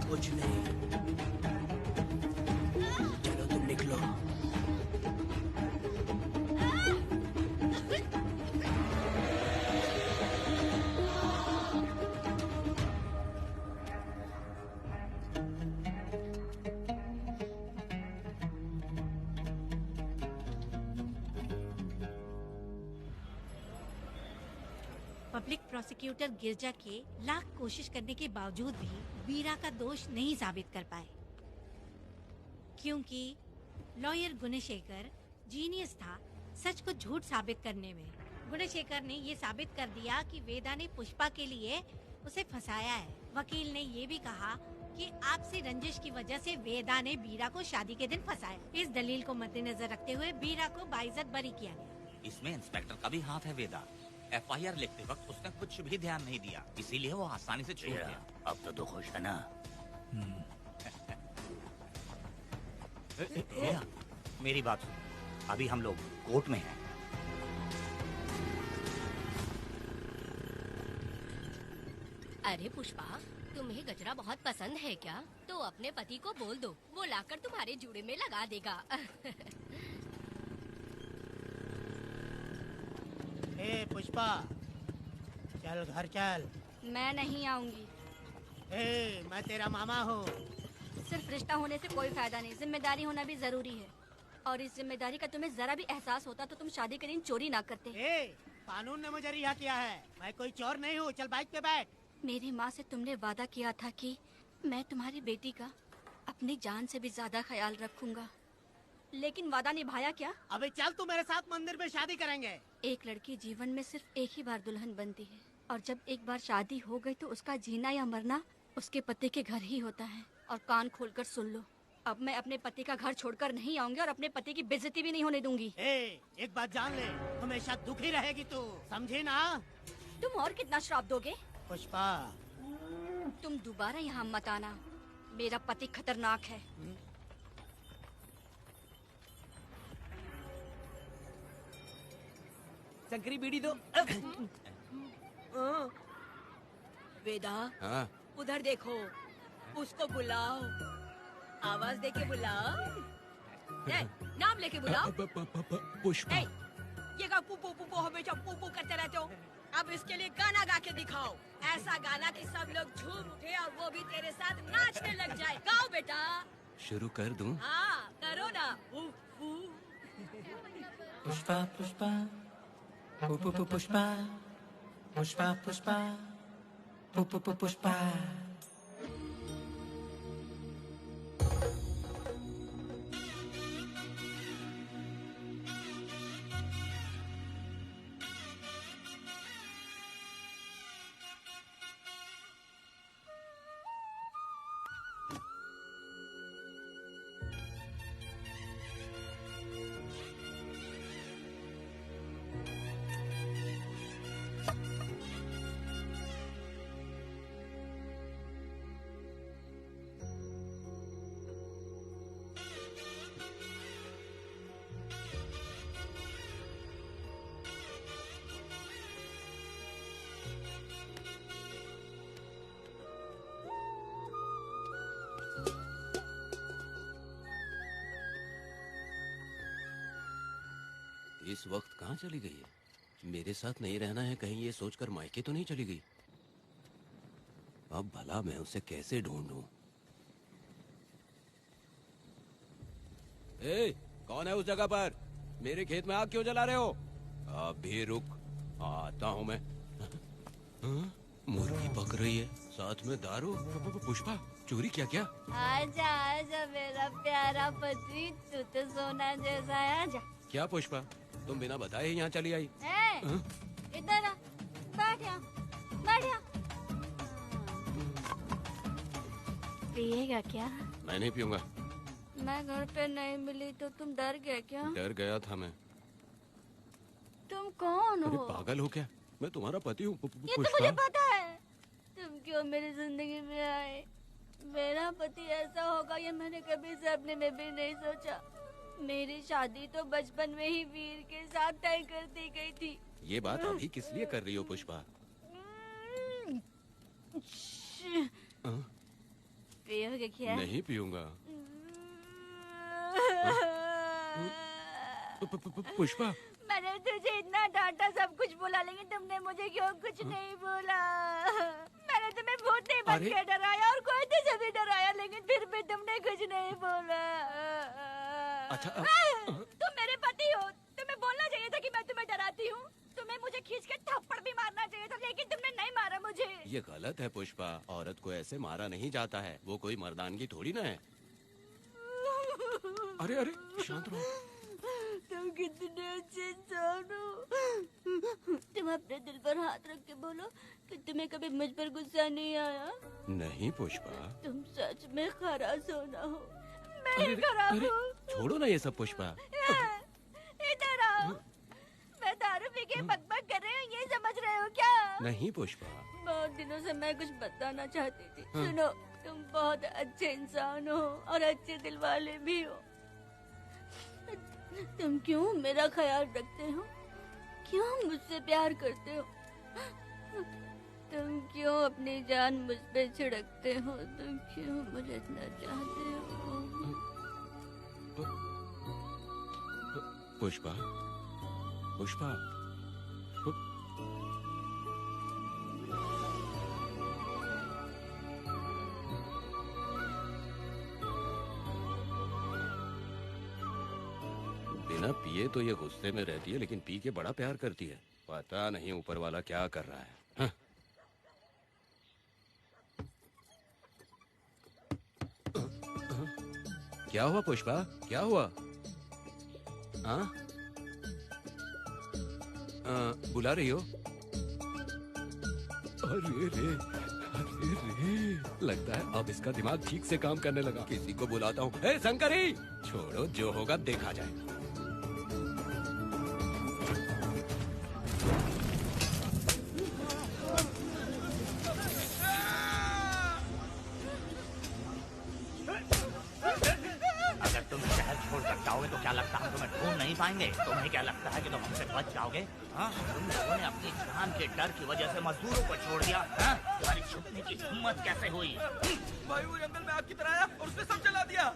कुछ नहीं, चलो तुम निकलो। पब्लिक प्रोसिक्यूटर गिरजा के लाख कोशिश करने के बावजूद भी वीरा का दोष नहीं साबित कर पाए, क्योंकि लॉयर गुणशेखर जीनियस था सच को झूठ साबित करने में। गुणशेखर ने ये साबित कर दिया कि वेदा ने पुष्पा के लिए उसे फंसाया है। वकील ने ये भी कहा कि आपसी रंजिश की वजह से वेदा ने वीरा को शादी के दिन फंसाया। इस दलील को मद्देनजर रखते हुए वीरा को बाइज्जत बरी किया गया। इसमें इंस्पेक्टर का भी हाथ है वेदा। एफआईआर लिखते वक्त उसने कुछ भी ध्यान नहीं दिया, इसीलिए वो आसानी से छूट गया। अब तो खुश है ना? वेदा, मेरी बात सुन, अभी हम लोग कोर्ट में हैं। अरे पुष्पा, तुम्हें गजरा बहुत पसंद है क्या? तो अपने पति को बोल दो, वो लाकर तुम्हारे जूड़े में लगा देगा। ए पुष्पा, चल घर चल। मैं नहीं आऊंगी। ए, मैं तेरा मामा हूँ। सिर्फ रिश्ता होने से कोई फायदा नहीं, जिम्मेदारी होना भी जरूरी है। और इस जिम्मेदारी का तुम्हें जरा भी एहसास होता तो तुम शादी के दिन चोरी ना करते। ए, कानून ने मुझे रिहा किया है, मैं कोई चोर नहीं हूँ। चल बाइक पे बैठ। मेरी माँ से तुमने वादा किया था कि मैं तुम्हारी बेटी का अपनी जान से भी ज्यादा ख्याल रखूंगा, लेकिन वादा निभाया क्या? अबे चल, तू मेरे साथ मंदिर में शादी करेंगे। एक लड़की जीवन में सिर्फ एक ही बार दुल्हन बनती है, और जब एक बार शादी हो गई तो उसका जीना या मरना उसके पति के घर ही होता है। और कान खोलकर सुन लो, अब मैं अपने पति का घर छोड़कर नहीं आऊंगी और अपने पति की बेइज्जती भी नहीं होने दूंगी। एक बात जान ले, हमेशा दुखी रहेगी तू, समझी ना? तुम और कितना श्राप दोगे? पुष्पा, तुम दोबारा यहाँ मत आना, मेरा पति खतरनाक है। शंकरी बीड़ी दो। वेदा, हाँ? उधर देखो, उसको बुलाओ, आवाज देके बुलाओ। ए, नाम लेके बुलाओ। पुष्पा। ए, ये का पुपू पुपू हमेशा पुपू करते रहते हो। अब इसके लिए गाना गा के दिखाओ, ऐसा गाना कि सब लोग झूम उठे और वो भी तेरे साथ नाचने लग जाए। गाओ बेटा। शुरू कर दूं? हाँ, करो ना। पुष्पा पुष्पा पुष्पा पुष्पा पुष्पा पुष्पा पुष्पा। इस वक्त कहाँ चली गई है? मेरे साथ नहीं रहना है कहीं ये सोचकर मायके तो नहीं चली गई? अब भला मैं उसे कैसे ढूंढूं? ए, कौन है उस जगह पर? मेरे खेत में आग क्यों जला रहे हो? अभी रुक, आता हूँ मैं। हाँ? मुर्गी पक रही है, साथ में दारू। पुष्पा, चोरी क्या? क्या? आजा आजा मेरा प्यारा पति, तू तो सोना जैसा है। आजा। क्या पुष्पा, तुम बिना बताए ही यहाँ चली आई? इधर आ, बैठ यहाँ, बैठ यहाँ। पिएगा क्या? मैं नहीं पीऊंगा। मैं घर पे नहीं मिली तो तुम डर गए क्या? डर गया था मैं। तुम कौन अरे हो? पागल हो क्या? मैं तुम्हारा पति हूँ। ये तो मुझे पता है। तुम क्यों मेरी जिंदगी में आए? मेरा पति ऐसा होगा ये मैंने कभी सपने में भी नहीं सोचा। मेरी शादी तो बचपन में ही वीर के साथ तय कर दी गई थी। ये बात अभी किस लिए कर रही हो पुष्पा? पियोगे क्या? नहीं पीऊंगा। पुष्पा, मैंने तुझे इतना डांटा, सब कुछ बोला, लेकिन तुमने मुझे क्यों कुछ नहीं बोला? मैंने तुम्हें भूत नहीं बन के डराया और कोई तुझे भी डराया, लेकिन फिर भी तुमने कुछ नहीं बोला। अच्छा, तुम मेरे पति हो, तुम्हें बोलना चाहिए था कि मैं तुम्हें डराती हूँ। तुम्हें मुझे खींच के थप्पड़ भी मारना चाहिए था, ये गलत है पुष्पा, औरत को ऐसे मारा नहीं जाता है, वो कोई मर्दानगी थोड़ी ना है। अरे अरे शांत रहो। तुम कितने अच्छे इंसान हो। तुम अपने दिल पर हाथ रख के बोलो कि तुम्हें कभी मुझ पर गुस्सा नहीं आया। नहीं पुष्पा। तुम सच में खराब होना हो। मैं अरे, खराब अरे, हूँ। छोड़ो ना ये सब पुष्पा। इधर आओ। मैं दारू पी के बकबक कर रही हूँ, ये समझ रहे हो क्या? नहीं पुष्पा। बहुत दिनों से मैं कुछ बताना चाहती थी। हाँ। सुनो, तुम बहुत अच्छे इंसान हो और अच्छे दिल वाले भी हो। तुम क्यों मेरा ख्याल रखते हो? क्यों मुझसे प्यार करते हो? तुम क्यों अपनी जान मुझ पे छिड़कते हो? तुम क्यों मुझे इतना चाहते हो? पुष्पा, पुष्पा, बिना पिए तो ये गुस्से में रहती है, लेकिन पी के बड़ा प्यार करती है। पता नहीं ऊपर वाला क्या कर रहा है। हाँ? क्या हुआ पुष्पा, क्या हुआ? हाँ? बुला रही हो? अरे रे, अरे रे, लगता है अब इसका दिमाग ठीक से काम करने लगा। किसी को बुलाता हूँ। हे शंकरी, छोड़ो, जो होगा देखा जाएगा। अगर तुम शहर छोड़कर जाओगे तो क्या लगता है तुम्हें ढूंढ नहीं पाएंगे? तुम्हें क्या लगता है कि तुम हमसे बच जाओगे? हाँ? तुम लोगों ने अपनी जान के डर की वजह से मजदूरों को छोड़ दिया। हाँ? तुम्हारी छुपने की हिम्मत कैसे हुई? भाई वो जंगल में आग की तरह आया और उसने सब जला दिया।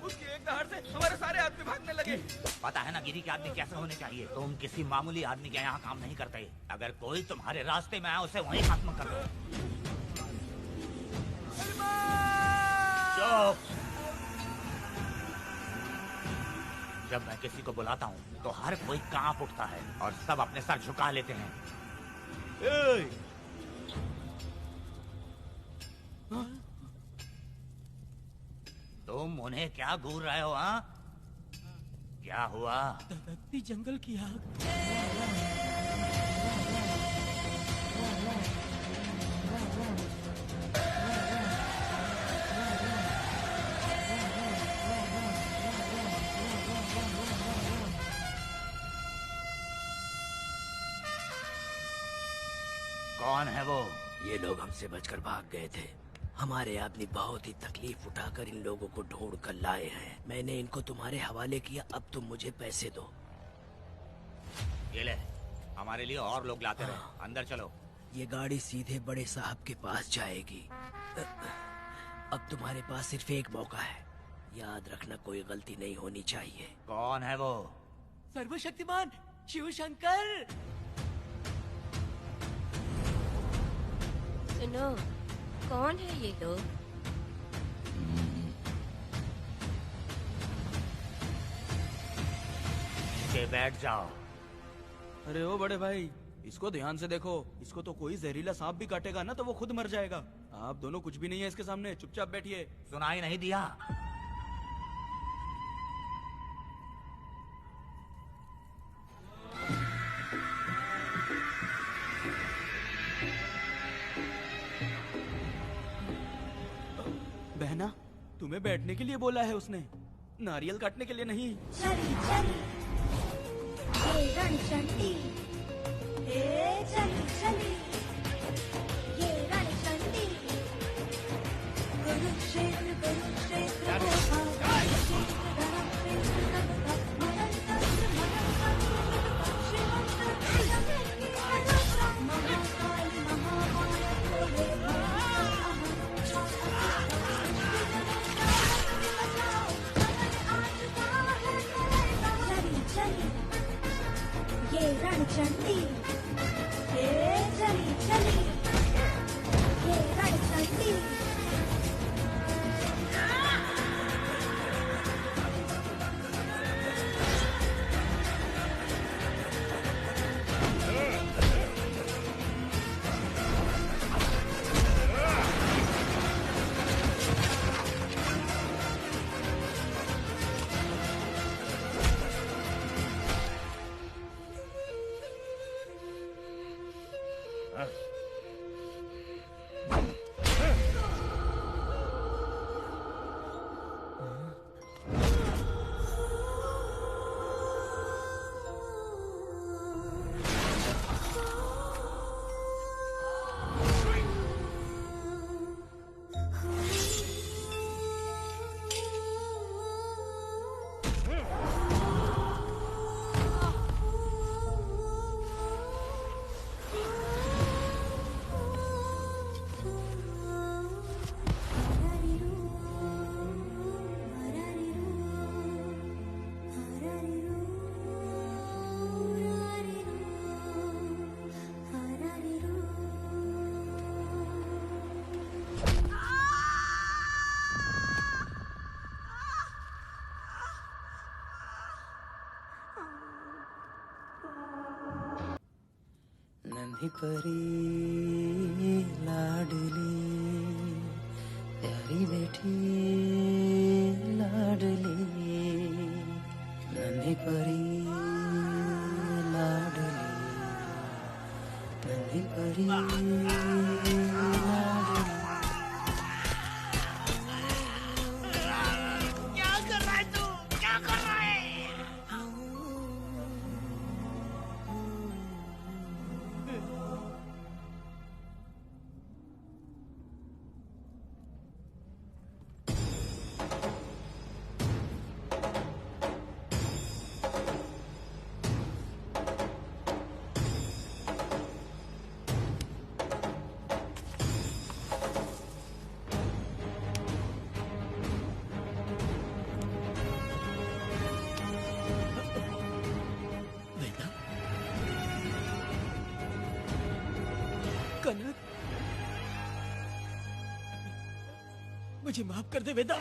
उसकी एक दहाड़ से हमारे सारे आदमी भागने लगे। पता है ना गिरी के आदमी कैसे होने चाहिए? तुम किसी मामूली आदमी के यहाँ काम नहीं करते। अगर कोई तुम्हारे रास्ते में आया उसे वहीं खत्म कर दो। चुप! जब मैं किसी को बुलाता हूँ तो हर कोई कांप उठता है और सब अपने सर झुका लेते हैं। तुम उन्हें क्या घूर रहे हो? हाँ? क्या हुआ? धधकती जंगल की आग। कौन है वो? ये लोग हमसे बचकर भाग गए थे। हमारे आदमी बहुत ही तकलीफ उठाकर इन लोगों को ढूंढ कर लाए हैं। मैंने इनको तुम्हारे हवाले किया, अब तुम मुझे पैसे दो। ये ले, हमारे लिए और लोग लाते रहे। अंदर चलो। ये गाड़ी सीधे बड़े साहब के पास जाएगी। अब तुम्हारे पास सिर्फ एक मौका है, याद रखना कोई गलती नहीं होनी चाहिए। कौन है वो? सर्वशक्तिमान शिव शंकर। सुनो, कौन है ये लोग? बैठ जाओ। अरे ओ बड़े भाई, इसको ध्यान से देखो। इसको तो कोई जहरीला सांप भी काटेगा ना तो वो खुद मर जाएगा। आप दोनों कुछ भी नहीं है इसके सामने, चुपचाप बैठिए। सुनाई नहीं दिया? बहना, तुम्हें बैठने के लिए बोला है उसने, नारियल काटने के लिए नहीं। चली चली ये रणचंडी, चली चली ये रणचंडी, कुरुक्षेत्र कुरुक्षेत्र नन्ही परी लाडली प्यारी बेटी लाडली नन्ही परी लाडली नन्ही परी लाडली क्या कर रहा है तू? क्या कर रहा है? कनक, मुझे माफ कर दे वेदा।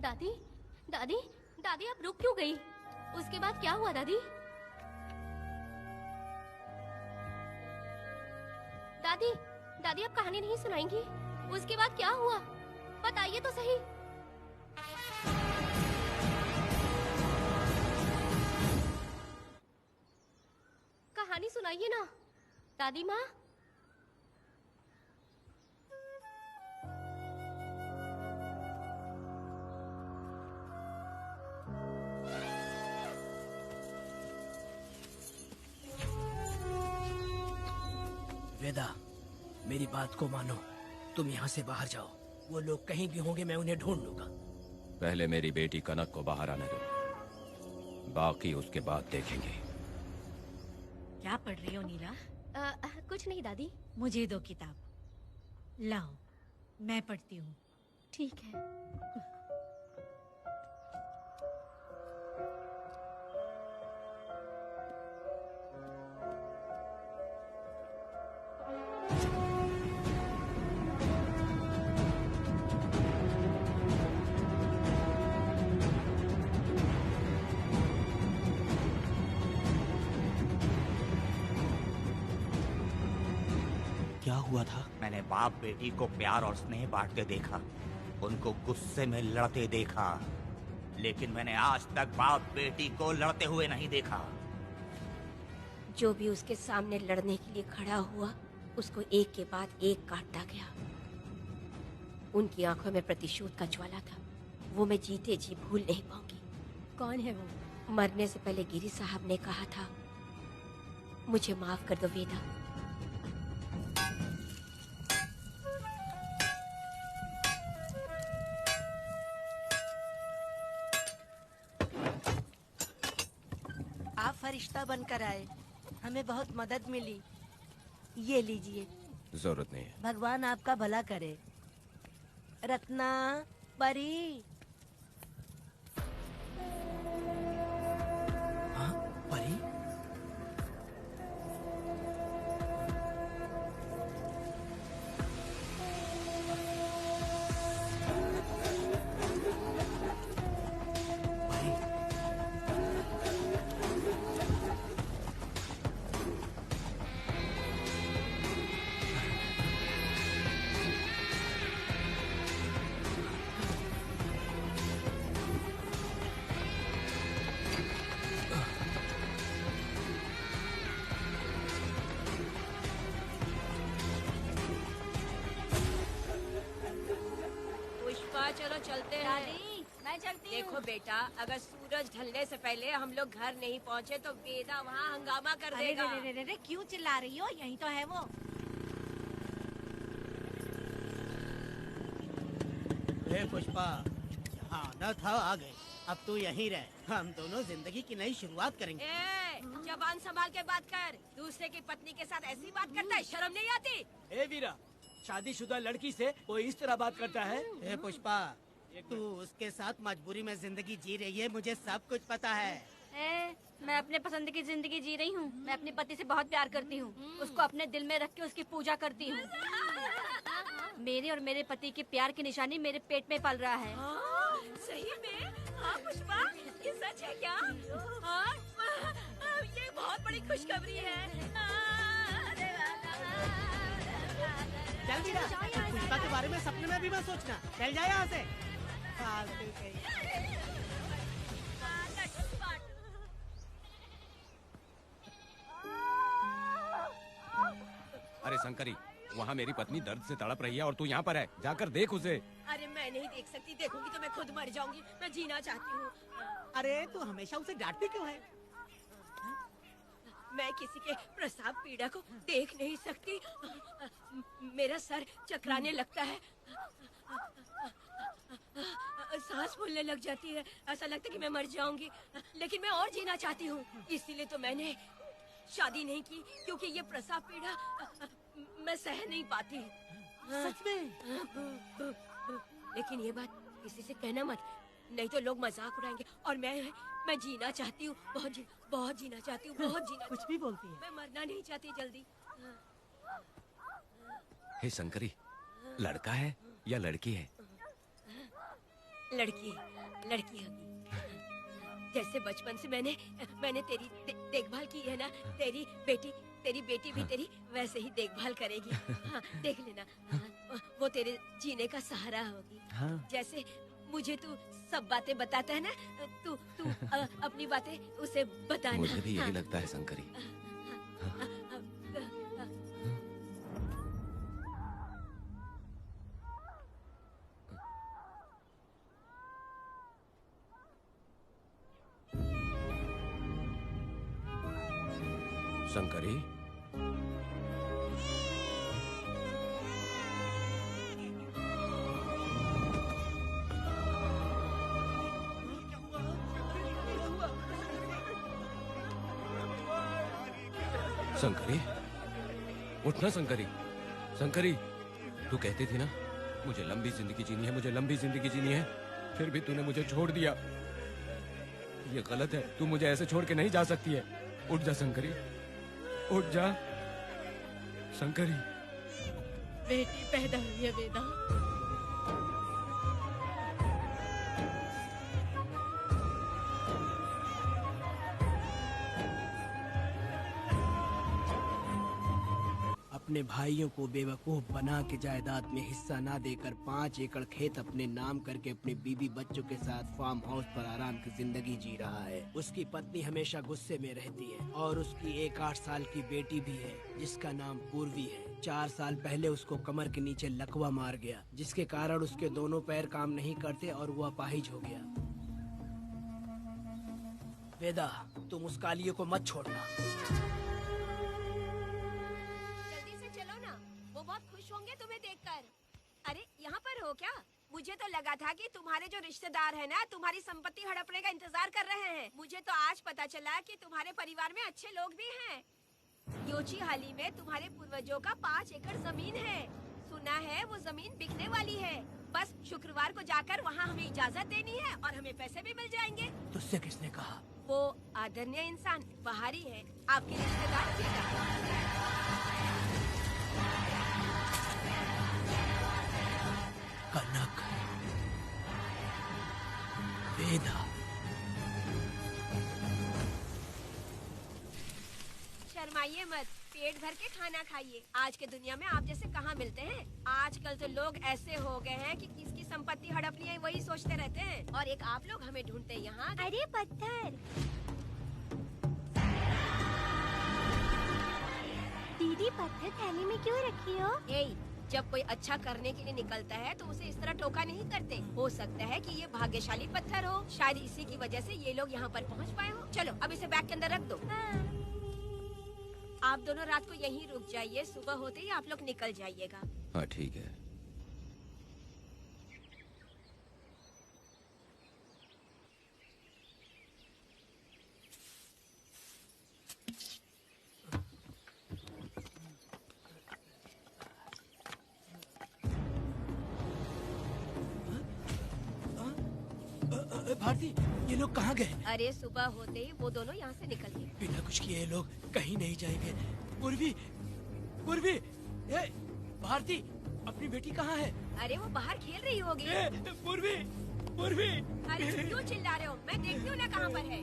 दादी, दादी, दादी आप रुक क्यों गई? उसके बाद क्या हुआ दादी? दादी, दादी आप कहानी नहीं सुनाएंगी? उसके बाद क्या हुआ? बताइए तो सही। कहानी सुनाइए ना, दादी माँ। वेदा, मेरी बात को मानो। तुम यहाँ से बाहर जाओ। वो लोग कहीं भी होंगे, मैं उन्हें ढूंढ लूंगा। पहले मेरी बेटी कनक को बाहर आने दो, बाकी उसके बाद देखेंगे। क्या पढ़ रही हो नीला? कुछ नहीं दादी। मुझे दो किताब लाओ, मैं पढ़ती हूँ। ठीक है। क्या हुआ था? मैंने बाप बेटी को प्यार और स्नेह बांटते देखा, उनको गुस्से में लड़ते देखा, लेकिन मैंने आज तक बाप बेटी को लड़ते हुए नहीं देखा। जो भी उसके सामने लड़ने के लिए खड़ा हुआ, उसको एक के बाद एक काटता गया। उनकी आंखों में प्रतिशोध का ज्वाला था, वो मैं जीते जी भूल नहीं पाऊंगी। कौन है वो? मरने से पहले गिरी साहब ने कहा था, मुझे माफ कर दो वेदा। फरिश्ता बनकर आए। हमें बहुत मदद मिली। ये लीजिए। जरूरत नहीं है। भगवान आपका भला करे। रत्ना, परी। हाँ, परी? पुष्पा चलो चलते हैं। दादी मैं चलती हूँ। देखो बेटा, अगर सूरज ढलने से पहले हम लोग घर नहीं पहुँचे तो वेदा वहाँ हंगामा कर अरे देगा। रे रे रे, क्यों चिल्ला रही हो? यही तो है वो। पुष्पा, यहाँ आना था आ गए। अब तू यहीं रह, हम दोनों जिंदगी की नई शुरुआत करेंगे। जबान संभाल के बात कर। दूसरे की पत्नी के साथ ऐसी बात करता है, शर्म नहीं आती? ए वीरा, शादीशुदा लड़की से कोई इस तरह बात करता है? ए पुष्पा, तू उसके साथ मजबूरी में जिंदगी जी रही है, मुझे सब कुछ पता है। मैं अपने पसंद की जिंदगी जी रही हूँ। मैं अपने पति से बहुत प्यार करती हूँ। उसको अपने दिल में रख के उसकी पूजा करती हूँ। मेरे और मेरे पति के प्यार की निशानी मेरे पेट में पल रहा है। सही में? हाँ पुष्पा, ये सच है क्या? हाँ, ये बहुत बड़ी खुशखबरी है। चल वीरा, पुष्पा के बारे में सपने में भी मत सोचना। चल जा यहाँ से। फालतू कहीं। अरे शंकरी, वहाँ मेरी पत्नी दर्द से तड़प रही है और तू यहाँ पर है। जाकर देख उसे। अरे मैं नहीं देख सकती, देखूंगी तो मैं खुद मर जाऊंगी। मैं जीना चाहती हूँ। अरे तू हमेशा उसे डांटती क्यों है? मैं किसी के प्रसाव पीड़ा को देख नहीं सकती। मेरा सर चकराने लगता है, सांस फूलने लग जाती है। ऐसा लगता है कि मैं मर जाऊंगी, लेकिन मैं और जीना चाहती हूँ। इसीलिए तो मैंने शादी नहीं की, क्योंकि ये प्रसाव पीड़ा मैं सह नहीं पाती। सच में? लेकिन ये बात किसी से कहना मत, नहीं तो लोग मजाक उड़ाएंगे। और मैं जीना चाहती हूँ, बहुत जीना चाहती हूँ, बहुत जीना। कुछ भी बोलती है। मैं मरना नहीं चाहती जल्दी। हे शंकरी, लड़का है या लड़की है? लड़की होगी। जैसे बचपन से मैंने तेरी देखभाल की है ना, तेरी बेटी भी तेरी वैसे ही देखभाल करेगी। हाँ, देख लेना। हाँ, वो तेरे जीने का सहारा होगी। हाँ। जैसे मुझे तू सब बातें बताता है ना, तू अपनी बातें उसे बताना। मुझे भी यही हाँ। लगता है शंकरी। शंकरी, शंकरी, उठना शंकरी। शंकरी, तू कहती थी ना मुझे लंबी जिंदगी जीनी है, मुझे लंबी जिंदगी जीनी है, फिर भी तूने मुझे छोड़ दिया। ये गलत है, तू मुझे ऐसे छोड़ के नहीं जा सकती है। उठ जा शंकरी, उठ जा शंकरी। बेटी पैदा हुई है वेदा। अपने भाइयों को बेवकूफ बना के जायदाद में हिस्सा ना देकर 5 एकड़ खेत अपने नाम करके अपने बीबी बच्चों के साथ फार्म हाउस पर आराम की जिंदगी जी रहा है। उसकी पत्नी हमेशा गुस्से में रहती है और उसकी एक 8 साल की बेटी भी है जिसका नाम पूर्वी है। 4 साल पहले उसको कमर के नीचे लकवा मार गया, जिसके कारण उसके दोनों पैर काम नहीं करते और वो अपाहिज हो गया। वेदा, तुम उस कालियों को मत छोड़ना। जल्दी से चलो ना, वो बहुत खुश होंगे तुम्हें देखकर। अरे यहाँ पर हो क्या? मुझे तो लगा था कि तुम्हारे जो रिश्तेदार हैं ना तुम्हारी संपत्ति हड़पने का इंतजार कर रहे हैं। मुझे तो आज पता चला कि तुम्हारे परिवार में अच्छे लोग भी हैं। योची हाली में तुम्हारे पूर्वजों का 5 एकड़ जमीन है। सुना है वो जमीन बिकने वाली है। बस शुक्रवार को जाकर वहाँ हमें इजाजत देनी है और हमें पैसे भी मिल जाएंगे। तुझसे किसने कहा? वो आदरणीय इंसान बाहरी है, आपके रिश्तेदार भी। कनक, वेदा, शर्माइए मत, पेट भर के खाना खाइए। आज के दुनिया में आप जैसे कहाँ मिलते हैं। आजकल तो लोग ऐसे हो गए हैं कि किसकी संपत्ति हड़प ली है वही सोचते रहते हैं। और एक आप लोग हमें ढूंढते हैं यहाँ। अरे पत्थर, दीदी पत्थर थैली में क्यों रखी हो? जब कोई अच्छा करने के लिए निकलता है तो उसे इस तरह टोका नहीं करते। हो सकता है कि ये भाग्यशाली पत्थर हो, शायद इसी की वजह से ये लोग यहाँ पर पहुँच पाए हो। चलो अब इसे बैग के अंदर रख दो। आप दोनों रात को यहीं रुक जाइए, सुबह होते ही आप लोग निकल जाइएगा। हाँ ठीक है। भारती, ये लोग कहाँ गए? अरे सुबह होते ही वो दोनों यहाँ से निकल गए। बिना कुछ किए ये लोग कहीं नहीं जाएंगे। पूर्वी, पूर्वी, ए, भारती, अपनी बेटी कहाँ है? अरे वो बाहर खेल रही होगी। पूर्वी, पूर्वी। अरे क्यों चिल्ला रहे हो? मैं देखती हूँ ना कहाँ पर है।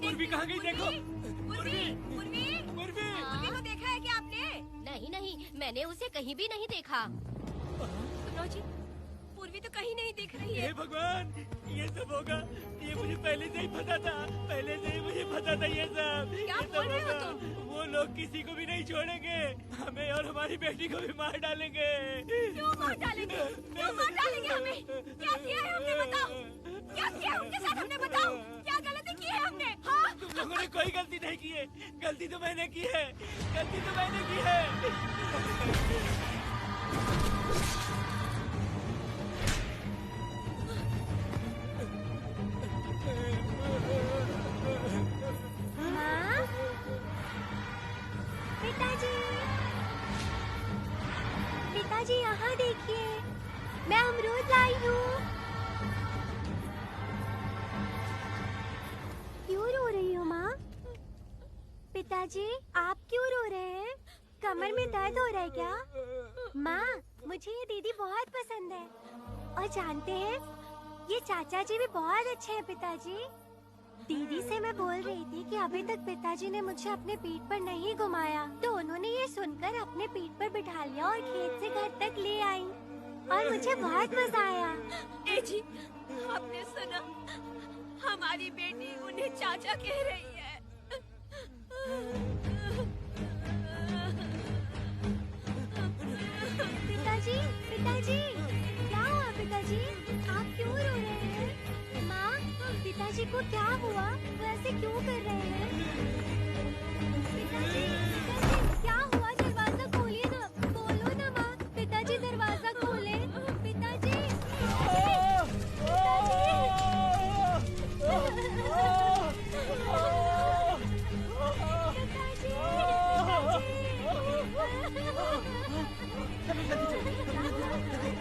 पूर्वी कहाँ गई? देखो। पूर्वी, पूर्वी, पूर्वी को देखा है क्या आपने? नहीं नहीं, मैंने उसे कहीं भी नहीं देखा। सुनो जी, पूर्वी तो कहीं नहीं दिख रही है। हे भगवान, ये सब होगा, ये मुझे पहले से ही पता था। पहले से ही मुझे पता था ये सब। क्या बोल रहे हो तुम? वो लोग किसी को भी नहीं छोड़ेंगे, हमें और हमारी बेटी को भी मार डालेंगे। क्यों मार डालेंगे? क्यों मार डालेंगे हमें? क्या किया है हमने बताओ? क्या किया है उनके साथ हमने बताओ? क्या गलती की है हमने? हाँ? तुम लोगों ने कोई गलती नहीं की है। गलती तो मैंने की है। गलती तो मैंने की है। माँ, पिताजी, पिताजी यहाँ देखिए, मैं अमरूद लाई हूँ। क्यों रो रही हो माँ? पिताजी, आप क्यों रो रहे हैं? कमर में दर्द हो रहा है क्या? माँ, मुझे ये दीदी बहुत पसंद है। और जानते हैं, ये चाचा जी भी बहुत अच्छे हैं पिताजी। दीदी से मैं बोल रही थी कि अभी तक पिताजी ने मुझे अपने पीठ पर नहीं घुमाया, तो उन्होंने ये सुनकर अपने पीठ पर बिठा लिया और खेत से घर तक ले आई और मुझे बहुत मजा आया। ए जी, आपने सुना? हमारी बेटी उन्हें चाचा कह रही है। पिताजी, पिताजी, क्या हुआ पिताजी? आप क्यों रो रहे हैं? माँ, पिताजी को क्या हुआ? वो ऐसे क्यों कर रहे हैं? पिताजी, पिताजी, क्या हुआ? दरवाजा खोलिए ना, बोलो ना माँ। पिताजी दरवाजा खोले। पिताजी,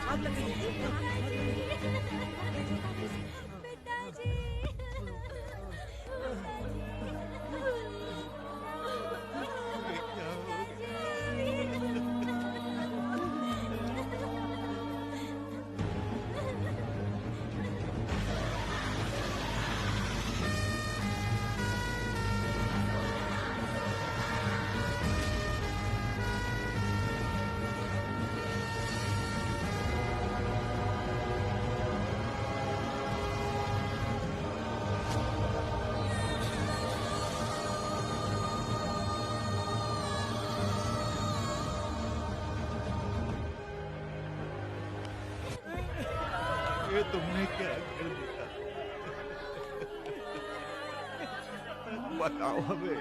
आग लग गई ये तुमने क्या कर दिया? बताओ हमें।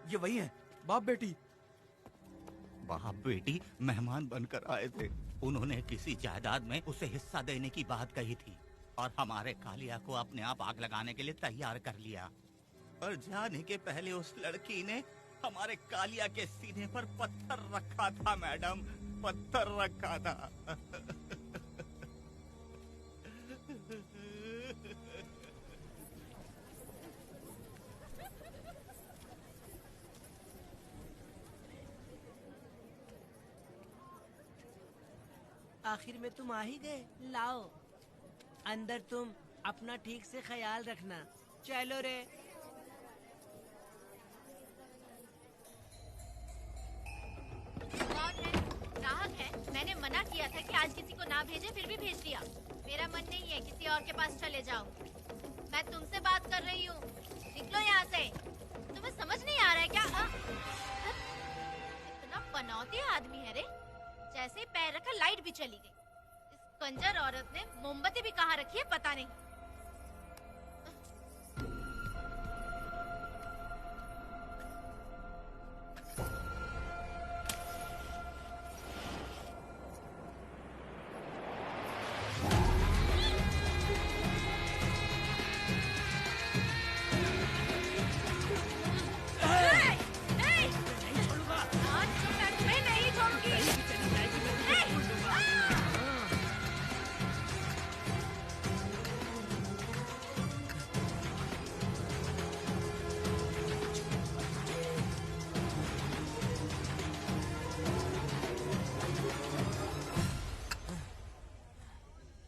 ये वही है, बाप बेटी। बाप बेटी मेहमान बनकर आए थे। उन्होंने किसी जायदाद में उसे हिस्सा देने की बात कही थी और हमारे कालिया को अपने आप आग लगाने के लिए तैयार कर लिया। और जाने के पहले उस लड़की ने हमारे कालिया के सीने पर पत्थर रखा था मैडम, पत्थर रखा था। आखिर में तुम आ ही गए। लाओ अंदर, तुम अपना ठीक से ख्याल रखना। चलो रे। कौन है? ग्राहक है। मैंने मना किया था कि आज किसी को ना भेजे, फिर भी भेज दिया। मेरा मन नहीं है, किसी और के पास चले जाओ। मैं तुमसे बात कर रही हूँ, निकलो यहाँ से। तुम्हें समझ नहीं आ रहा है क्या? इतना पनौती आदमी है रे, जैसे ही पैर रखा लाइट भी चली गई। इस कंजर औरत ने मोमबत्ती भी कहाँ रखी है पता नहीं।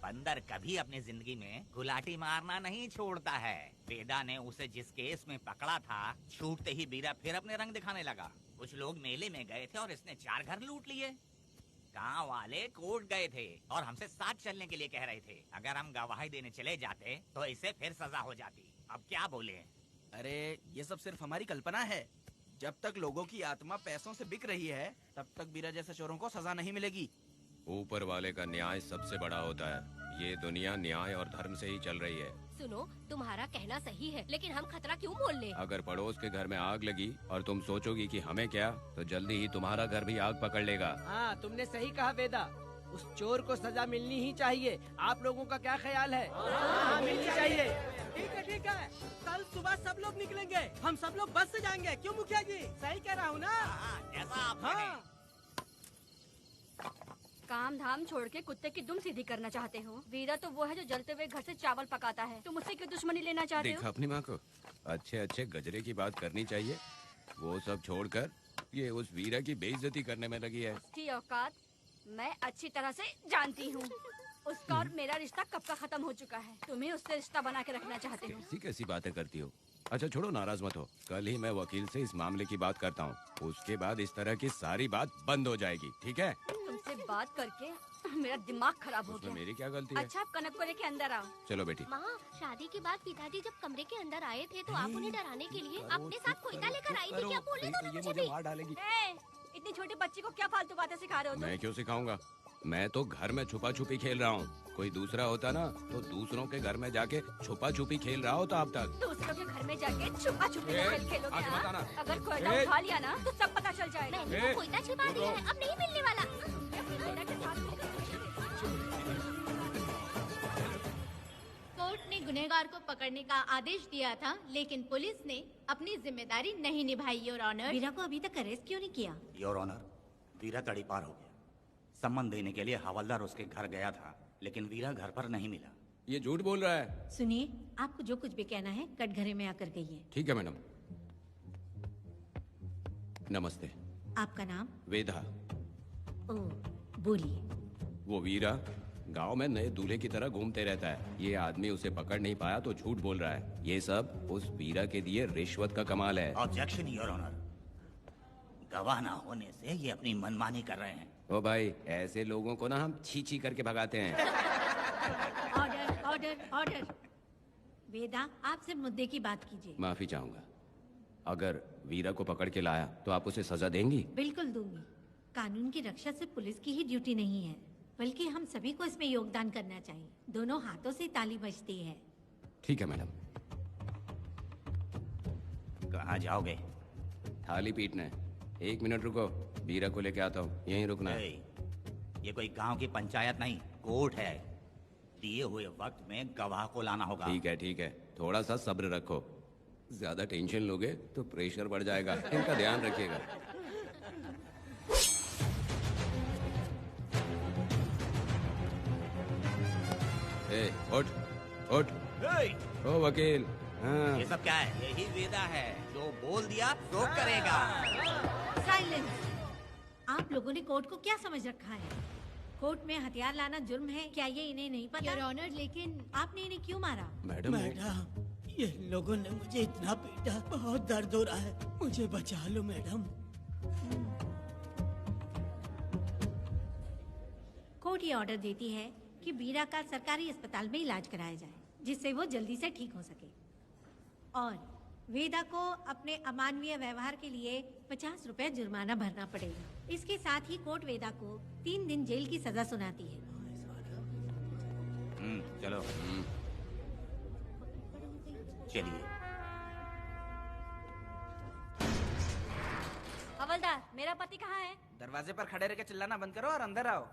बंदर कभी अपनी जिंदगी में गुलाटी मारना नहीं छोड़ता है। वेदा ने उसे जिस केस में पकड़ा था, छूटते ही बीरा फिर अपने रंग दिखाने लगा। कुछ लोग मेले में गए थे और इसने 4 घर लूट लिए। गांव वाले कोर्ट गए थे और हमसे साथ चलने के लिए कह रहे थे। अगर हम गवाही देने चले जाते तो इसे फिर सजा हो जाती। अब क्या बोले? अरे ये सब सिर्फ हमारी कल्पना है। जब तक लोगों की आत्मा पैसों से बिक रही है, तब तक बीरा जैसे चोरों को सजा नहीं मिलेगी। ऊपर वाले का न्याय सबसे बड़ा होता है। ये दुनिया न्याय और धर्म से ही चल रही है। सुनो, तुम्हारा कहना सही है, लेकिन हम खतरा क्यों मोल ले? अगर पड़ोस के घर में आग लगी और तुम सोचोगी कि हमें क्या, तो जल्दी ही तुम्हारा घर भी आग पकड़ लेगा। हाँ, तुमने सही कहा वेदा। उस चोर को सजा मिलनी ही चाहिए। आप लोगों का क्या ख्याल है? हाँ, मिलनी चाहिए। ठीक है। कल सुबह सब लोग निकलेंगे। हम सब लोग बस से जाएंगे। क्यों मुखिया जी? सही कह रहा हूँ ना? जैसा आप हाँ। काम धाम छोड़ के कुत्ते की दुम सीधी करना चाहते हो? वीरा तो वो है जो जलते हुए घर से चावल पकाता है। तुम उससे क्यों दुश्मनी लेना चाहते देखा हो? अपनी माँ को, अच्छे अच्छे गजरे की बात करनी चाहिए। वो सब छोड़कर ये उस वीरा की बेइज्जती करने में लगी है। उसकी औकात मैं अच्छी तरह से जानती हूँ। उसका और मेरा रिश्ता कब का खत्म हो चुका है। तुम्हें उससे रिश्ता बना के रखना चाहते हो। कैसी कैसी बातें करती हो। अच्छा छोड़ो, नाराज मत हो। कल ही मैं वकील से इस मामले की बात करता हूँ। उसके बाद इस तरह की सारी बात बंद हो जाएगी, ठीक है? तुमसे बात करके मेरा दिमाग खराब हो उसमें गया। मेरी क्या गलती है? अच्छा, आप कनक को लेके अंदर आओ। चलो बेटी। माँ, शादी के बाद पिताजी जब कमरे के अंदर आए थे तो आप उन्हें डराने के लिए अपने साथ कोयता लेकर आई थी। क्या बोले दोनों मुझे भी? मार डालेगी। इतनी छोटी बच्ची को क्या फालतू बातें सिखा रहे हो तुम? मैं क्यों सिखाऊंगा? मैं तो घर में छुपा छुपी खेल रहा हूँ। कोई दूसरा होता ना तो दूसरों के घर में जाके छुपा छुपी खेल रहा होता अब तक। दूसरों के घर में जाके छुपा छुपी खेल खेलोगे? आगे हाँ? बताना। अगर कोयला उठा लिया ना तो सब पता चल जाएगा। मैंने वो कोयता छिपा दिया है, अब नहीं मिलने वाला। कोर्ट ने गुनहगार को पकड़ने का आदेश दिया था, लेकिन पुलिस ने अपनी जिम्मेदारी नहीं निभाई। योर ऑनर, वीरा को अभी तक अरेस्ट क्यों नहीं किया? योर ऑनर, वीरा तड़ी पार हो गया। सम्मन देने के लिए हवलदार उसके घर गया था, लेकिन वीरा घर पर नहीं मिला। ये झूठ बोल रहा है। सुनिए, आपको जो कुछ भी कहना है कटघरे में आकर कहिए। ठीक है मैडम। नमस्ते। आपका नाम? वेदा। ओह, बोलिए। वो वीरा गांव में नए दूल्हे की तरह घूमते रहता है। ये आदमी उसे पकड़ नहीं पाया तो झूठ बोल रहा है। ये सब उस वीरा के दिए रिश्वत का कमाल है। Objection your honour. गवाह ना होने से ये अपनी मनमानी कर रहे हैं। ओ भाई, ऐसे लोगों को ना हम छी छी करके भगाते हैं। Order, order, order. वेदा, आप सिर्फ मुद्दे की बात कीजिए। माफी चाहूंगा। अगर वीरा को पकड़ के लाया तो आप उसे सजा देंगी? बिल्कुल दूंगी। कानून की रक्षा सिर्फ पुलिस की ही ड्यूटी नहीं है, बल्कि हम सभी को इसमें योगदान करना चाहिए। दोनों हाथों से ताली बजती है। ठीक है मैडम। कहाँ जाओगे? थाली पीटना है। 1 मिनट रुको, बीरा को लेके आता हूँ, यहीं रुकना है। ये कोई गांव की पंचायत नहीं, कोर्ट है। दिए हुए वक्त में गवाह को लाना होगा। ठीक है, थोड़ा सा सब्र रखो। ज्यादा टेंशन लोगे तो प्रेशर बढ़ जाएगा, इनका ध्यान रखिएगा। उठ। ओ वकील। हाँ। ये सब क्या है? यही वेदा है, जो बोल दिया तो करेगा। साइलेंस। आप लोगों ने कोर्ट को क्या समझ रखा है? कोर्ट में हथियार लाना जुर्म है, क्या ये इन्हें नहीं पता? योर ऑनर, लेकिन आपने इन्हें क्यों मारा? मैडम, ये लोगों ने मुझे इतना पीटा, बहुत दर्द हो रहा है, मुझे बचा लो मैडम। कोर्ट ये ऑर्डर देती है कि बीरा का सरकारी अस्पताल में इलाज कराया जाए, जिससे वो जल्दी से ठीक हो सके। और वेदा को अपने अमानवीय व्यवहार के लिए 50 रुपए जुर्माना भरना पड़ेगा। इसके साथ ही कोर्ट वेदा को 3 दिन जेल की सजा सुनाती है। चलो। चलिए। हवलदार, मेरा पति कहाँ है? दरवाजे पर खड़े रह के चिल्लाना बंद करो और अंदर आओ।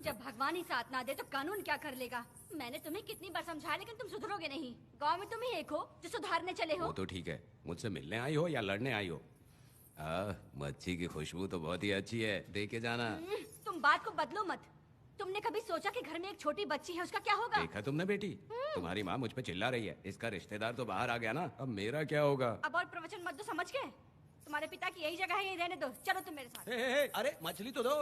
जब भगवान ही साथ ना दे तो कानून क्या कर लेगा? मैंने तुम्हें कितनी बार समझाया, लेकिन तुम सुधरोगे नहीं। गांव में तुम ही एक हो जो सुधारने चले हो। वो तो ठीक है, मुझसे मिलने आई हो या लड़ने आई हो? मच्छी की खुशबू तो बहुत ही अच्छी है, दे के जाना। तुम बात को बदलो मत। तुमने कभी सोचा कि घर में एक छोटी बच्ची है, उसका क्या होगा? देखा तुमने बेटी, तुम्हारी माँ मुझ पे चिल्ला रही है, इसका रिश्तेदार तो बाहर आ गया ना, अब मेरा क्या होगा? अब और प्रवचन मत दो, समझ गए? तुम्हारे पिता की यही जगह है, यही रहने दो। चलो तुम मेरे साथ। अरे मछली तो दो।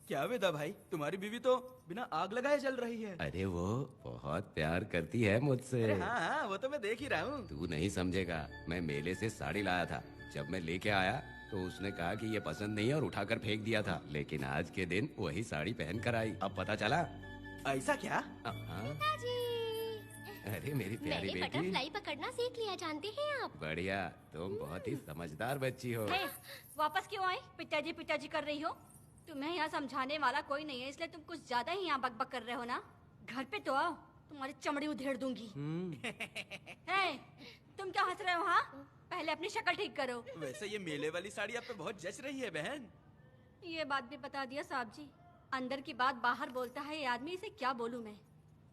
क्या वेदा भाई, तुम्हारी बीवी तो बिना आग लगाए जल रही है। अरे वो बहुत प्यार करती है मुझसे। अरे हाँ, वो तो मैं देख ही रहा हूँ। तू नहीं समझेगा, मैं मेले से साड़ी लाया था, जब मैं लेके आया तो उसने कहा कि ये पसंद नहीं है और उठाकर फेंक दिया था, लेकिन आज के दिन वही साड़ी पहन कर आई। अब पता चला। ऐसा क्या? पिताजी, अरे मेरी प्यारी मैंने बेटी, बटरफ्लाई पकड़ना सीख लिया, जानते हैं आप? बढ़िया, तुम बहुत ही समझदार बच्ची हो। वापस क्यों आए? पिताजी कर रही हो? तुम्हें यहाँ समझाने वाला कोई नहीं है, इसलिए तुम कुछ ज्यादा ही यहाँ बकबक कर रहे हो ना। घर पे तो आओ, तुम्हारी चमड़ी उधेड़ दूंगी। तुम क्या हंस रहे हो? हाँ, पहले अपनी शक्ल ठीक करो। वैसे ये मेले वाली साड़ी आप पे बहुत जच रही है बहन। ये बात भी बता दिया साहब जी, अंदर की बात बाहर बोलता है ये आदमी, इसे क्या बोलूं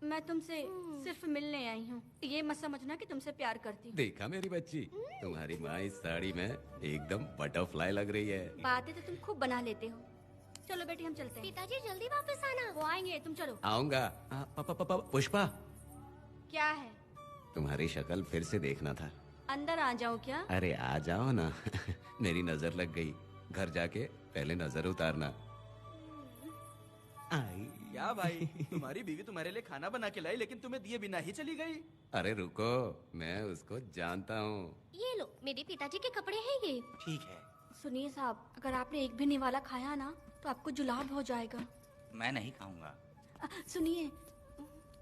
मैं तुमसे सिर्फ मिलने आई हूँ, ये मत समझना कि तुमसे प्यार करती हूँ। देखा मेरी बच्ची, तुम्हारी माँ इस साड़ी में एकदम बटरफ्लाई लग रही है। बातें तो तुम खूब बना लेते हो। चलो बेटी हम चलते हैं। पिताजी जल्दी वापस आना। वो आएंगे, तुम चलो। आऊंगा। पुष्पा, क्या है? तुम्हारी शक्ल फिर से देखना था। अंदर आ जाओ क्या? अरे आ जाओ ना। मेरी नजर लग गई, घर जाके पहले नजर उतारना। क्या भाई, तुम्हारी बीवी तुम्हारे लिए खाना बना के लाई, लेकिन तुम्हें दिए बिना ही चली गई। अरे रुको, मैं उसको जानता हूँ। ये लो, मेरे पिताजी के कपड़े हैं ये। ठीक है। सुनिए साहब, अगर आपने एक भी निवाला खाया ना तो आपको जुलाब हो जाएगा। मैं नहीं खाऊंगा। सुनिए,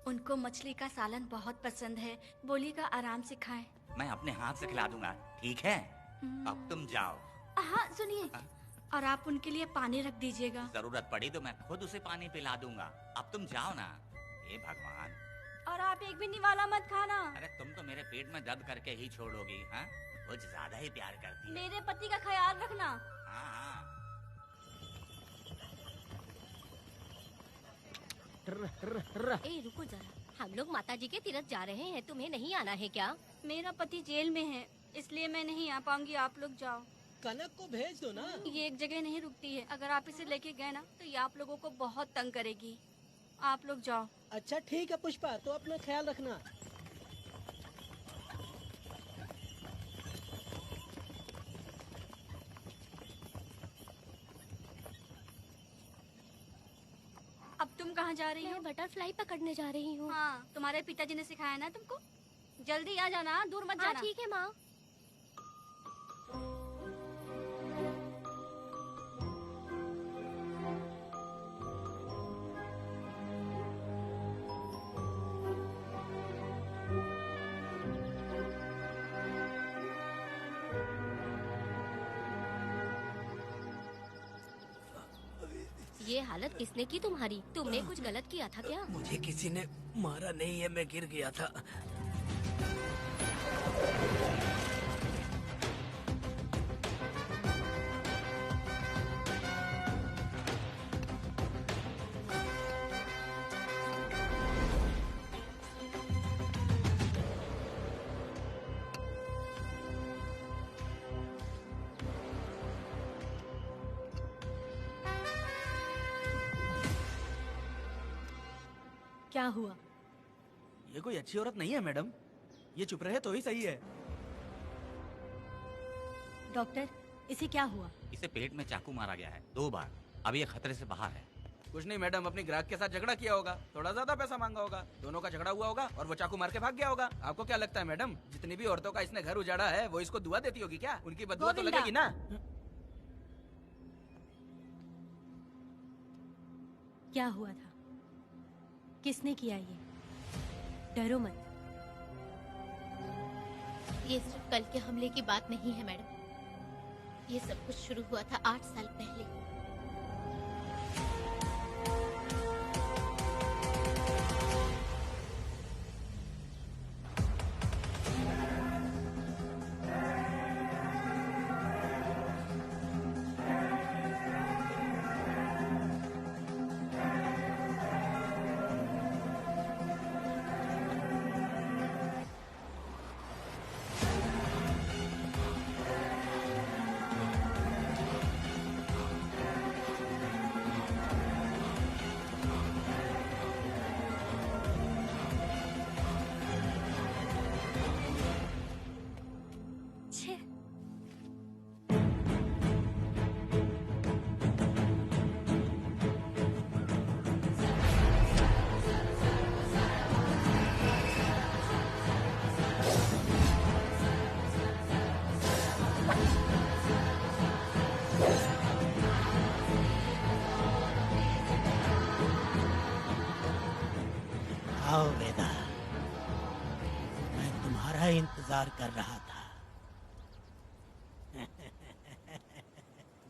उनको मछली का सालन बहुत पसंद है, बोलिएगा आराम से खाएं। मैं अपने हाथ से खिला दूंगा, ठीक है? अब तुम जाओ। हाँ सुनिए, और आप उनके लिए पानी रख दीजिएगा। जरूरत पड़ी तो मैं खुद उसे पानी पिला दूंगा। अब तुम जाओ ना। हे भगवान। और आप एक भी निवाला मत खाना। अरे तुम तो मेरे पेट में दर्द करके ही छोड़ोगी, हाँ? कुछ ज्यादा ही प्यार करती है। मेरे पति का ख्याल रखना। हाँ। ए रुको जरा, हम लोग माताजी के तीरथ जा रहे हैं, तुम्हें नहीं आना है क्या? मेरा पति जेल में है, इसलिए मैं नहीं आ पाऊंगी, आप लोग जाओ। कनक को भेज दो ना। ये एक जगह नहीं रुकती है, अगर आप इसे लेके गए ना तो ये आप लोगों को बहुत तंग करेगी। आप लोग जाओ। अच्छा ठीक है पुष्पा, तो अपना ख्याल रखना। अब तुम कहाँ जा रही हो? मैं बटरफ्लाई पकड़ने जा रही हूँ। हाँ, तुम्हारे पिताजी ने सिखाया ना तुमको। जल्दी आ जाना, दूर मत हाँ जाना। ठीक है माँ। ये हालत किसने की तुम्हारी? तुमने कुछ गलत किया था क्या? मुझे किसी ने मारा नहीं है, मैं गिर गया था। क्या हुआ? ये कोई अच्छी औरत नहीं है मैडम, ये चुप रहे तो ही सही है। डॉक्टर, इसे क्या हुआ? इसे पेट में चाकू मारा गया है 2 बार। अब ये खतरे से बाहर है। कुछ नहीं मैडम, अपनी ग्राहक के साथ झगड़ा किया होगा, थोड़ा ज्यादा पैसा मांगा होगा, दोनों का झगड़ा हुआ होगा और वो चाकू मार के भाग गया होगा। आपको क्या लगता है मैडम, जितनी भी औरतों का इसने घर उजाड़ा है वो इसको दुआ देती होगी क्या? उनकी बदुआ तो गोविंदा। लगेगी ना। क्या हुआ था? किसने किया ये? डरो मत। ये सिर्फ कल के हमले की बात नहीं है मैडम, ये सब कुछ शुरू हुआ था 8 साल पहले। आओ वेदा, मैं तुम्हारा इंतजार कर रहा था।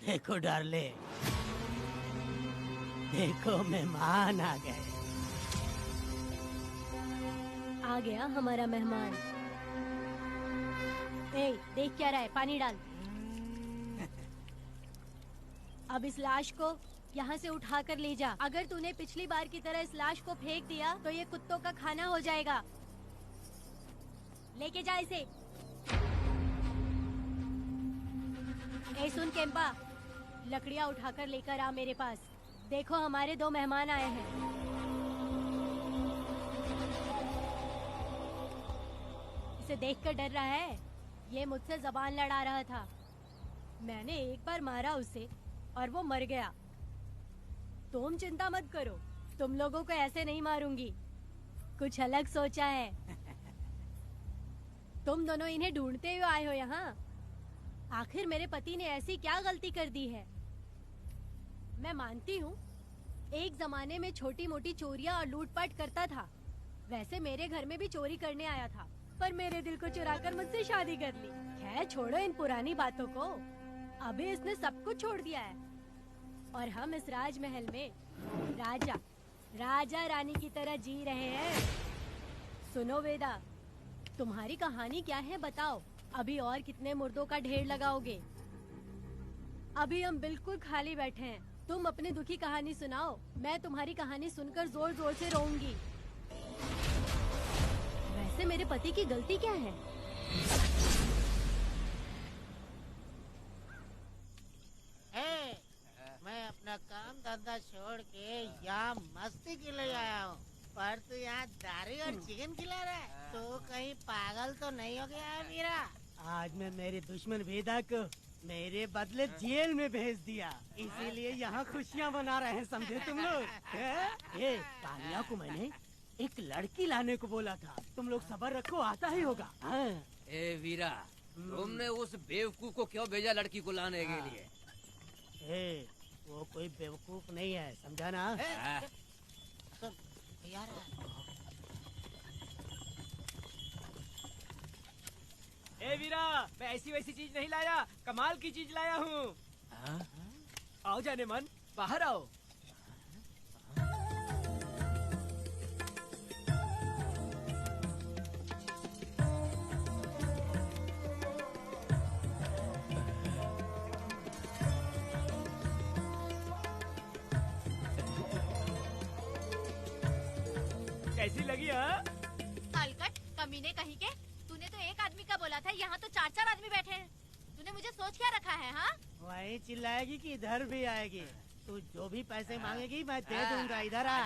देखो डार्ले, देखो मेहमान आ गए। आ गया हमारा मेहमान। ए, देख क्या रहा है? पानी डाल। अब इस लाश को यहाँ से उठा कर ले जा। अगर तूने पिछली बार की तरह इस लाश को फेंक दिया तो ये कुत्तों का खाना हो जाएगा। लेके जा इसे। ए सुन केम्पा, लकड़ियाँ उठाकर लेकर आ मेरे पास। देखो हमारे 2 मेहमान आए हैं। इसे देखकर डर रहा है? ये मुझसे जबान लड़ा रहा था। मैंने एक बार मारा उसे और वो मर गया। तुम चिंता मत करो, तुम लोगों को ऐसे नहीं मारूंगी। कुछ अलग सोचा है। तुम दोनों इन्हें ढूंढते हुए आए हो यहाँ। आखिर मेरे पति ने ऐसी क्या गलती कर दी है? मैं मानती हूँ एक जमाने में छोटी मोटी चोरियाँ और लूटपाट करता था। वैसे मेरे घर में भी चोरी करने आया था, पर मेरे दिल को चुराकर मुझसे शादी कर ली। खैर छोड़ो इन पुरानी बातों को। अभी इसने सब कुछ छोड़ दिया है और हम इस राजमहल में राजा रानी की तरह जी रहे हैं। सुनो वेदा, तुम्हारी कहानी क्या है बताओ? अभी और कितने मुर्दों का ढेर लगाओगे? अभी हम बिल्कुल खाली बैठे हैं। तुम अपनी दुखी कहानी सुनाओ, मैं तुम्हारी कहानी सुनकर जोर जोर से रोऊंगी। वैसे मेरे पति की गलती क्या है? मैं अपना काम धंधा छोड़ के यहाँ मस्ती के लिए आया हूँ, पर तू यहाँ दारू और चिकन खिला रहा है। तो कहीं पागल तो नहीं हो गया है मीरा? आज मैं मेरे दुश्मन वेदा को मेरे बदले जेल में भेज दिया, इसीलिए यहाँ खुशियाँ मना रहे हैं, समझे तुम लोग? ये कालिया को मैंने एक लड़की लाने को बोला था, तुम लोग सब्र रखो, आता ही होगा। ए वीरा, तुमने उस बेवकूफ को क्यों भेजा लड़की को लाने के लिए? वो कोई बेवकूफ नहीं है, समझा ना? यार ए वीरा, मैं ऐसी वैसी चीज नहीं लाया, कमाल की चीज लाया हूँ। आओ जाने मन, बाहर आओ। कैसी लगी? अलकट कमीने कहीं के, तूने तो एक आदमी का बोला था, यहाँ तो 4-4 आदमी बैठे हैं। तूने मुझे सोच क्या रखा है? हाँ, वही चिल्लाएगी कि इधर भी आएगी। तू जो भी पैसे मांगेगी मैं दे दूंगा, इधर आ।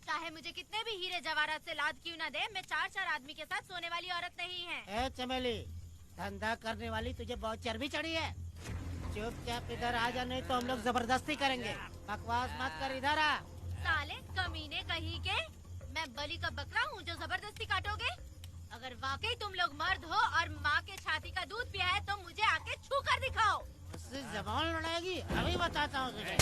चाहे मुझे कितने भी हीरे जवाहरात से लाद क्यों ना दे, मैं 4 आदमी के साथ सोने वाली औरत नहीं है। ए चमेली, धंधा करने वाली तुझे बहुत चर्बी चढ़ी है। चुपचाप इधर आ जा, नहीं तो हम लोग जबरदस्ती करेंगे। बकवास मत कर, इधर आ। साले कमीने कहीं के, मैं बलि का बकरा हूँ जो जबरदस्ती काटोगे? अगर वाकई तुम लोग मर्द हो और माँ के छाती का दूध पिया है तो मुझे आके छू कर दिखाओ। उससे जबान लड़ाएगी, अभी बताता हूँ तुझे।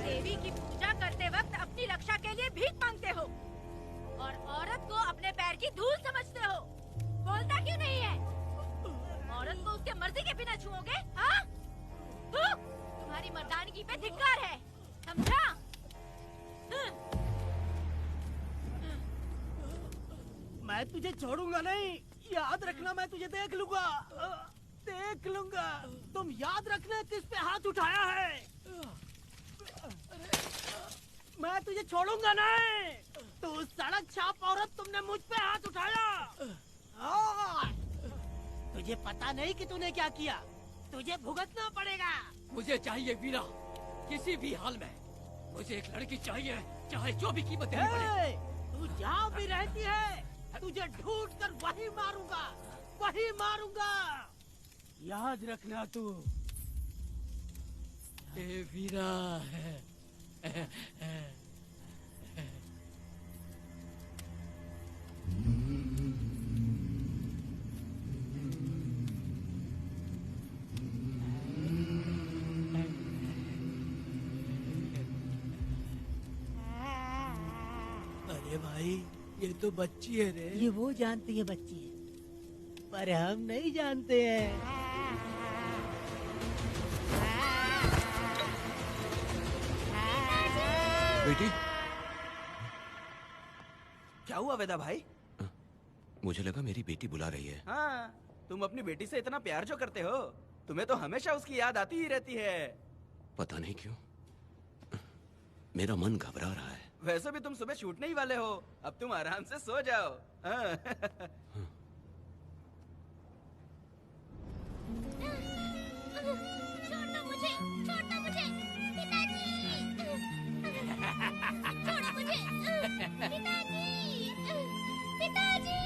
देवी की पूजा करते वक्त अपनी रक्षा के लिए भीख मांगते हो और औरत को अपने पैर की धूल समझते हो। बोलता क्यों नहीं है? औरत को उसके मर्जी के बिना छुओगे? हाँ? तुम्हारी मर्दानगी पे धिक्कार है, समझा? मैं तुझे छोड़ूंगा नहीं, याद रखना। मैं तुझे देख लूंगा, देख लूंगा। तुम याद रखना किस पे हाथ उठाया है। मैं तुझे छोड़ूंगा नहीं। तू सड़क छाप औरत, तुमने मुझ पे हाथ उठाया। तुझे पता नहीं कि तूने क्या किया, तुझे भुगतना पड़ेगा। मुझे चाहिए वीरा, किसी भी हाल में मुझे एक लड़की चाहिए, चाहे जो भी कीमत देनी पड़े। तू जहाँ भी रहती है, तुझे ढूंढ कर वही मारूंगा, वही मारूंगा। याद रखना तू। ए वीरा है। अरे भाई, ये तो बच्ची है रे। ये वो जानती है बच्ची है, पर हम नहीं जानते हैं। बेटी, क्या हुआ वेदा भाई? मुझे लगा मेरी बेटी बुला रही है। हाँ, तुम अपनी बेटी से इतना प्यार जो करते हो, तुम्हें तो हमेशा उसकी याद आती ही रहती है। पता नहीं क्यों मेरा मन घबरा रहा है। वैसे भी तुम सुबह छूटने ही वाले हो, अब तुम आराम से सो जाओ। हाँ। छोड़ो मुझे, छोड़ो मुझे, पिताजी! छोड़ो मुझे, पिताजी! पिताजी!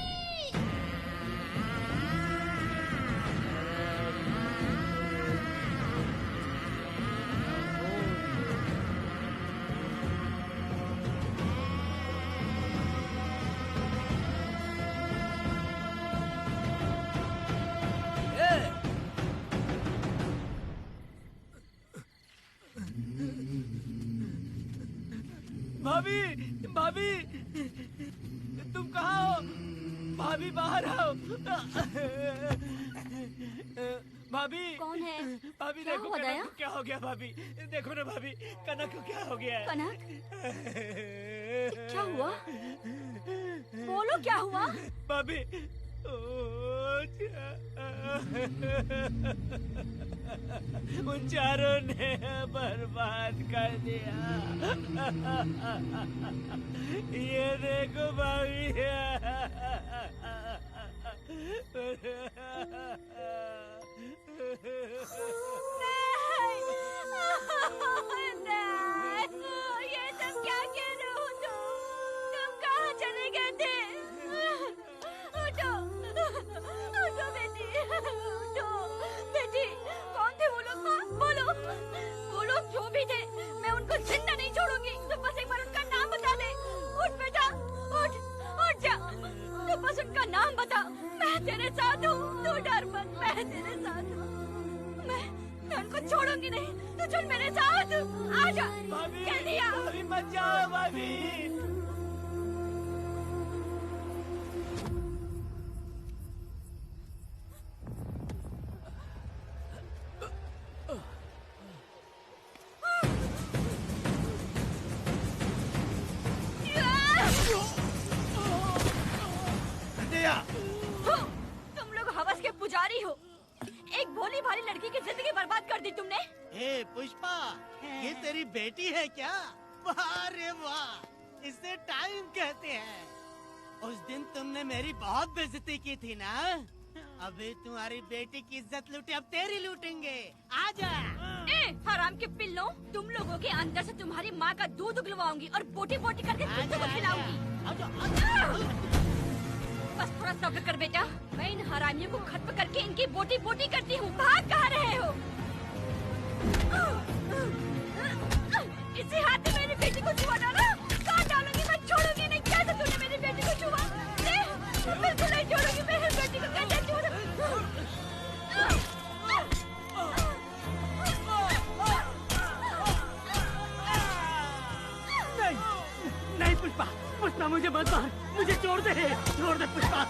भाभी, भाभी, तुम कहाँ हो? भाभी बाहर आओ। भाभी, कौन है? भाभी क्या देखो हुआ कनक दया? को क्या हो गया। भाभी देखो ना, भाभी कनक को क्या हो गया है। कनक? क्या हुआ? बोलो क्या हुआ? भाभी, उन चारों ने बर्बाद कर दिया। ये देखो भाभी, ये सब क्या कह रहे हो तुम कहाँ चले गए थे? उठो उठो बेटी, उठो बेटी। कौन थे वो लोग? हाँ, बोलो। वो लोग जो भी थे, मैं उनको जिंदा नहीं छोड़ूंगी। तो बस एक बार उनका नाम बता दे। उठ बेटा, उठ उठ जा। तो बस उनका नाम बता। मैं तेरे साथ हूँ, तू डर मत, मैं तेरे साथ हूँ। मैं उनको छोड़ूंगी नहीं। तू चल मेरे साथ, आजा। जल्दी आ। भाभी मत जाओ भाभी। तुम लोग हवस के पुजारी हो। एक भोली भाली लड़की की जिंदगी बर्बाद कर दी तुमने। ए पुष्पा, ये तेरी बेटी है क्या? वाह रे वाह, इसे टाइम कहते हैं। उस दिन तुमने मेरी बहुत बेइज्जती की थी ना? अभी तुम्हारी बेटी की इज्जत लूटे, अब तेरी लूटेंगे। आजा। ए हराम के पिल्लों, तुम लोगों के अंदर से तुम्हारी माँ का दूध उगलवाऊंगी और बोटी बोटी करके तुमको खिलाऊंगी। बस थोड़ा सब्र कर बेटा, मैं इन हरामियों को खत्म करके इनकी बोटी बोटी करती हूँ। भाग कहाँ रहे हो? इसी हाथ में मेरी बेटी को छुआ डाला। कहाँ डालूंगी, मैं छोड़ूंगी नहीं। कैसे तूने मेरी बेटी को छुआ? बिल्कुल नहीं छोड़ूंगी मेरी बेटी को। कैसे छुआ? नहीं पुष्पा, पुष्पा मुझे मत मार, मुझे छोड़ दे पुष्पा।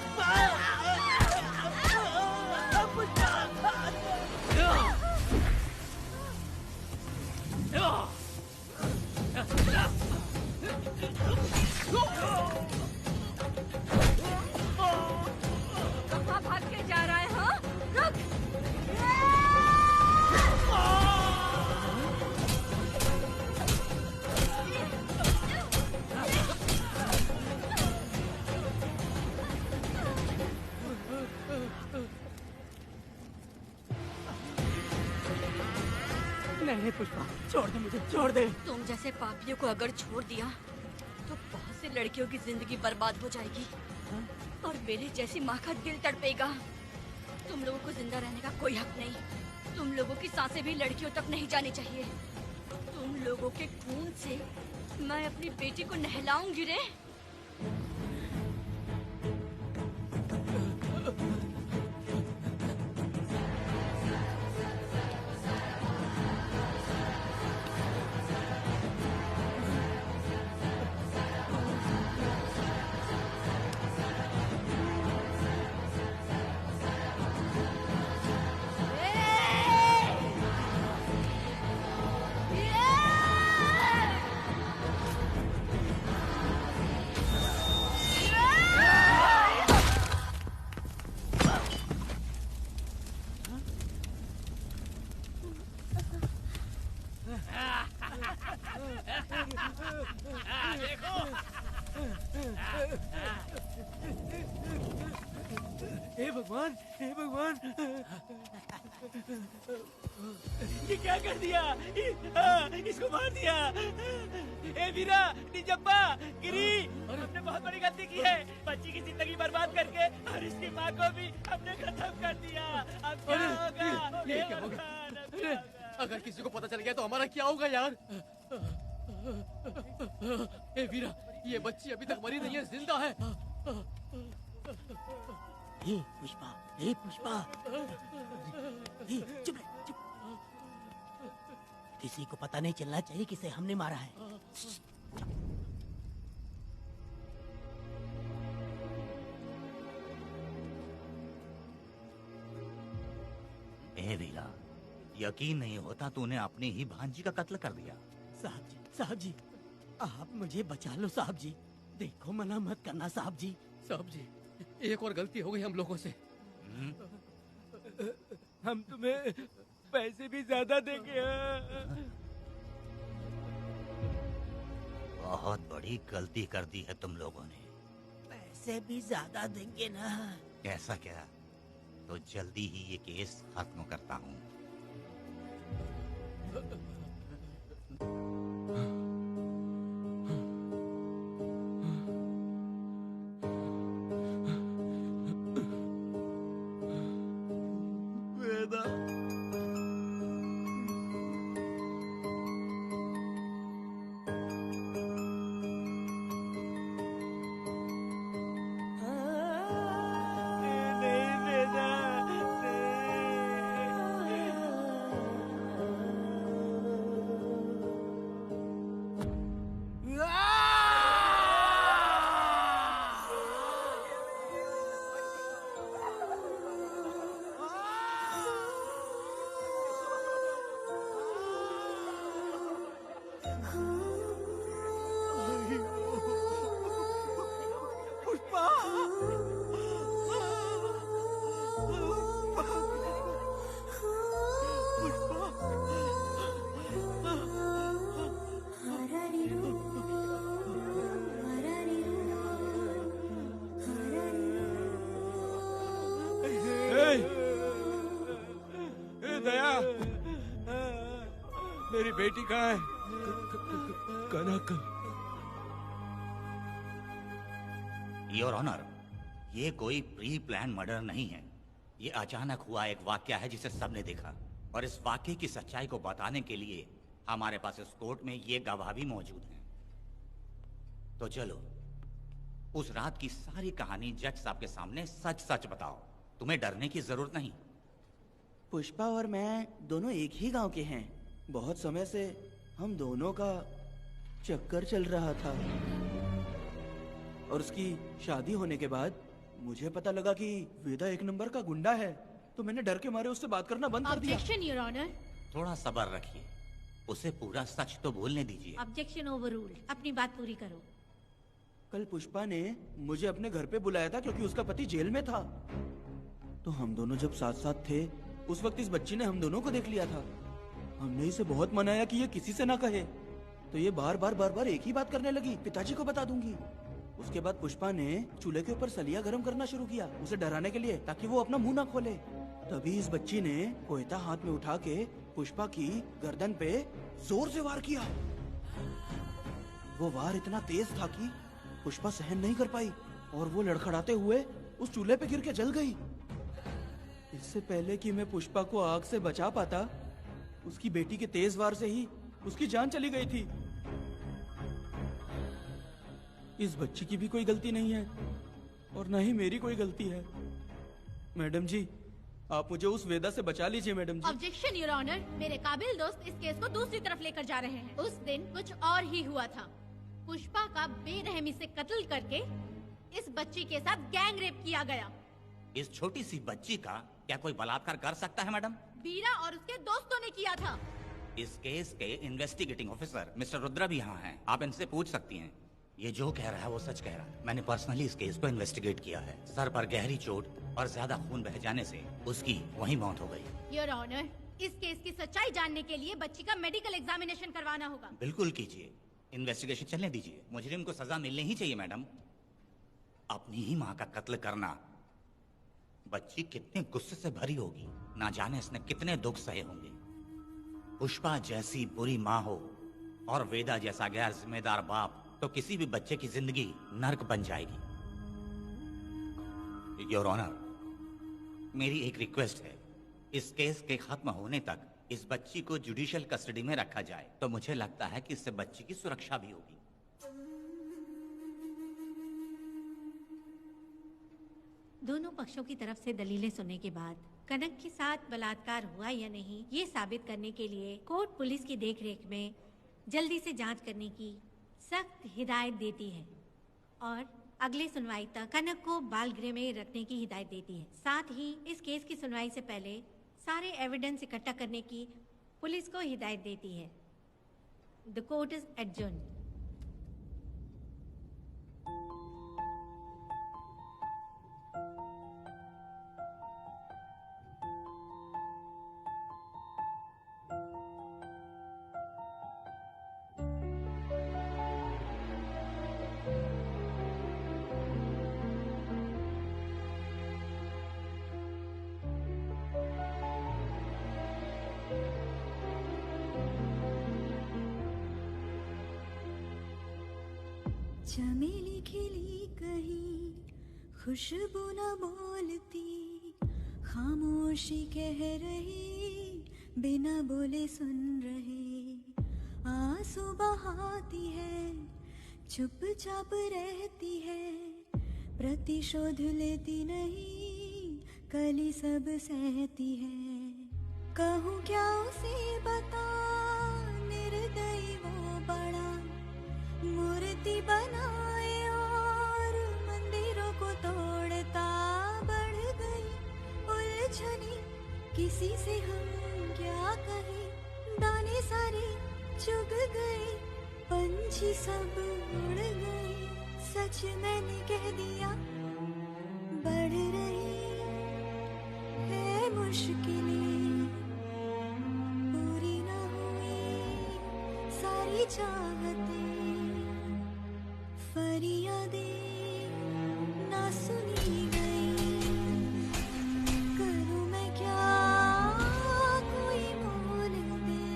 कहाँ भाग के जा रहा है? हाँ, रुक। नहीं पुष्पा, छोड़ दे मुझे, छोड़ दे। तुम जैसे पापियों को अगर छोड़ दिया तो बहुत सी लड़कियों की जिंदगी बर्बाद हो जाएगी और मेरी जैसी माँ का दिल तड़पेगा। तुम लोगों को जिंदा रहने का कोई हक नहीं। तुम लोगों की सांसें भी लड़कियों तक नहीं जानी चाहिए। तुम लोगों के खून से मैं अपनी बेटी को नहलाऊंगी रे। हे भगवान, हे भगवान, ये क्या कर दिया? इसको मार दिया। हे वीरा, निजप्पा, गिरी, हमने बहुत बड़ी गलती की है। बच्ची की जिंदगी बर्बाद करके और इसकी माँ को भी हमने खत्म कर दिया। अब क्या होगा? ये क्या होगा? अरे, अगर किसी को पता चल गया तो हमारा क्या होगा यार? ए वीरा, ये बच्ची अभी तक मरी नहीं है, जिंदा है। हे पुष्पा, हे पुष्पा, हे चुप रह, चुप। किसी को पता नहीं चलना चाहिए किसे हमने मारा है। ए वीरा, यकीन नहीं होता तूने अपनी ही भांजी का कत्ल कर दिया। साहब जी, आप मुझे बचा लो साहब जी। देखो मना मत करना साहब जी। साहब जी, एक और गलती हो गई हम लोगों से। हम तुम्हें पैसे भी ज्यादा देंगे। बहुत बड़ी गलती कर दी है तुम लोगों ने। पैसे भी ज्यादा देंगे ना? कैसा क्या? तो जल्दी ही ये केस खत्म करता हूँ। वेदा, नहीं वेदा, पुष्पा, दया, मेरी बेटी कहाँ है? कनक। योर ऑनर, ये कोई प्री प्लान मर्डर नहीं है। ये अचानक हुआ एक वाकया है जिसे सबने देखा, और इस वाकये की सच्चाई को बताने के लिए हमारे पास इस कोर्ट में ये गवाह भी मौजूद हैं। तो चलो, उस रात की सारी कहानी जज साहब के सामने सच सच बताओ। तुम्हें डरने की जरूरत नहीं। पुष्पा और मैं दोनों एक ही गांव के हैं। बहुत समय से हम दोनों का चक्कर चल रहा था, और उसकी शादी होने के बाद मुझे पता लगा कि वेदा एक नंबर का गुंडा है, तो मैंने डर के मारे उससे बात करना बंद कर दिया। Objection your honour. थोड़ा सब्र रखिए, उसे पूरा सच तो बोलने दीजिए। Objection overruled. अपनी बात पूरी करो। कल पुष्पा ने मुझे अपने घर पे बुलाया था क्योंकि उसका पति जेल में था। तो हम दोनों जब साथ साथ थे, उस वक्त इस बच्ची ने हम दोनों को देख लिया था। हमने इसे बहुत मनाया कि ये किसी से ना कहे, तो ये बार बार एक ही बात करने लगी, पिताजी को बता दूंगी। उसके बाद पुष्पा ने चूल्हे के ऊपर सलिया गर्म करना शुरू किया, उसे डराने के लिए, ताकि वो अपना मुंह ना खोले। तभी इस बच्ची ने कोयता हाथ में उठा के पुष्पा की गर्दन पे जोर से वार किया। वो वार इतना तेज था कि पुष्पा सहन नहीं कर पाई, और वो लड़खड़ाते हुए उस चूल्हे पे गिर के जल गई। इससे पहले कि मैं पुष्पा को आग से बचा पाता, उसकी बेटी के तेज वार से ही उसकी जान चली गई थी। इस बच्ची की भी कोई गलती नहीं है, और न ही मेरी कोई गलती है। मैडम जी, आप मुझे उस वेदा से बचा लीजिए madam ji. Objection your honour. मेरे काबिल दोस्त इस केस को दूसरी तरफ लेकर जा रहे हैं। उस दिन कुछ और ही हुआ था। पुष्पा का बेरहमी से कत्ल करके इस बच्ची के साथ गैंग रेप किया गया। इस छोटी सी बच्ची का क्या कोई बलात्कार कर सकता है मैडम? वीरा और उसके दोस्तों ने किया था। इस केस के इन्वेस्टिगेटिंग ऑफिसर मिस्टर रुद्रा भी यहाँ हैं। आप इनसे पूछ सकती हैं। ये जो कह रहा है वो सच कह रहा है। मैंने पर्सनली इस केस को इन्वेस्टिगेट किया है। सर पर गहरी चोट और ज्यादा खून बह जाने से उसकी वहीं मौत हो गई। योर ऑनर, इस केस की सच्चाई जानने के लिए बच्ची का मेडिकल एग्जामिनेशन करवाना होगा। बिल्कुल कीजिए, इन्वेस्टिगेशन चलने दीजिए। मुजरिम को सजा मिलनी ही चाहिए मैडम। अपनी ही माँ का कत्ल करना, बच्ची कितने गुस्से से भरी होगी, ना जाने इसने कितने दुख सहे होंगे। पुष्पा जैसी बुरी माँ हो और वेदा जैसा गैर जिम्मेदार बाप, तो किसी भी बच्चे की जिंदगी नर्क बन जाएगी। योर ऑनर, मेरी एक रिक्वेस्ट है, इस केस के खत्म होने तक इस बच्ची को जुडिशियल कस्टडी में रखा जाए, तो मुझे लगता है कि इससे बच्ची की सुरक्षा भी होगी। दोनों पक्षों की तरफ से दलीलें सुनने के बाद कनक के साथ बलात्कार हुआ या नहीं, ये साबित करने के लिए कोर्ट पुलिस की देखरेख में जल्दी से जांच करने की सख्त हिदायत देती है और अगले सुनवाई तक कनक को बाल गृह में रखने की हिदायत देती है। साथ ही इस केस की सुनवाई से पहले सारे एविडेंस इकट्ठा करने की पुलिस को हिदायत देती है। The court is adjourned. चमेली खिली कहीं खुशबू न बोलती, खामोशी कह रही बिना बोले सुन रहे। आंसू बहाती है चुपचाप रहती है, प्रतिशोध लेती नहीं कली सब सहती है। कहूँ क्या उसे बता निर्दयी वो बड़ा, मूर्ति बनाए और मंदिरों को तोड़ता। बढ़ गई उलझनी किसी से हम क्या कहें, दाने सारे चुग गए पंछी सब उड़ गए। सच मैंने कह दिया बढ़ रही है मुश्किलें, पूरी न हुई सारी चाहतें, फरियादें ना सुनी गई। करूं मैं क्या कोई मोल दे।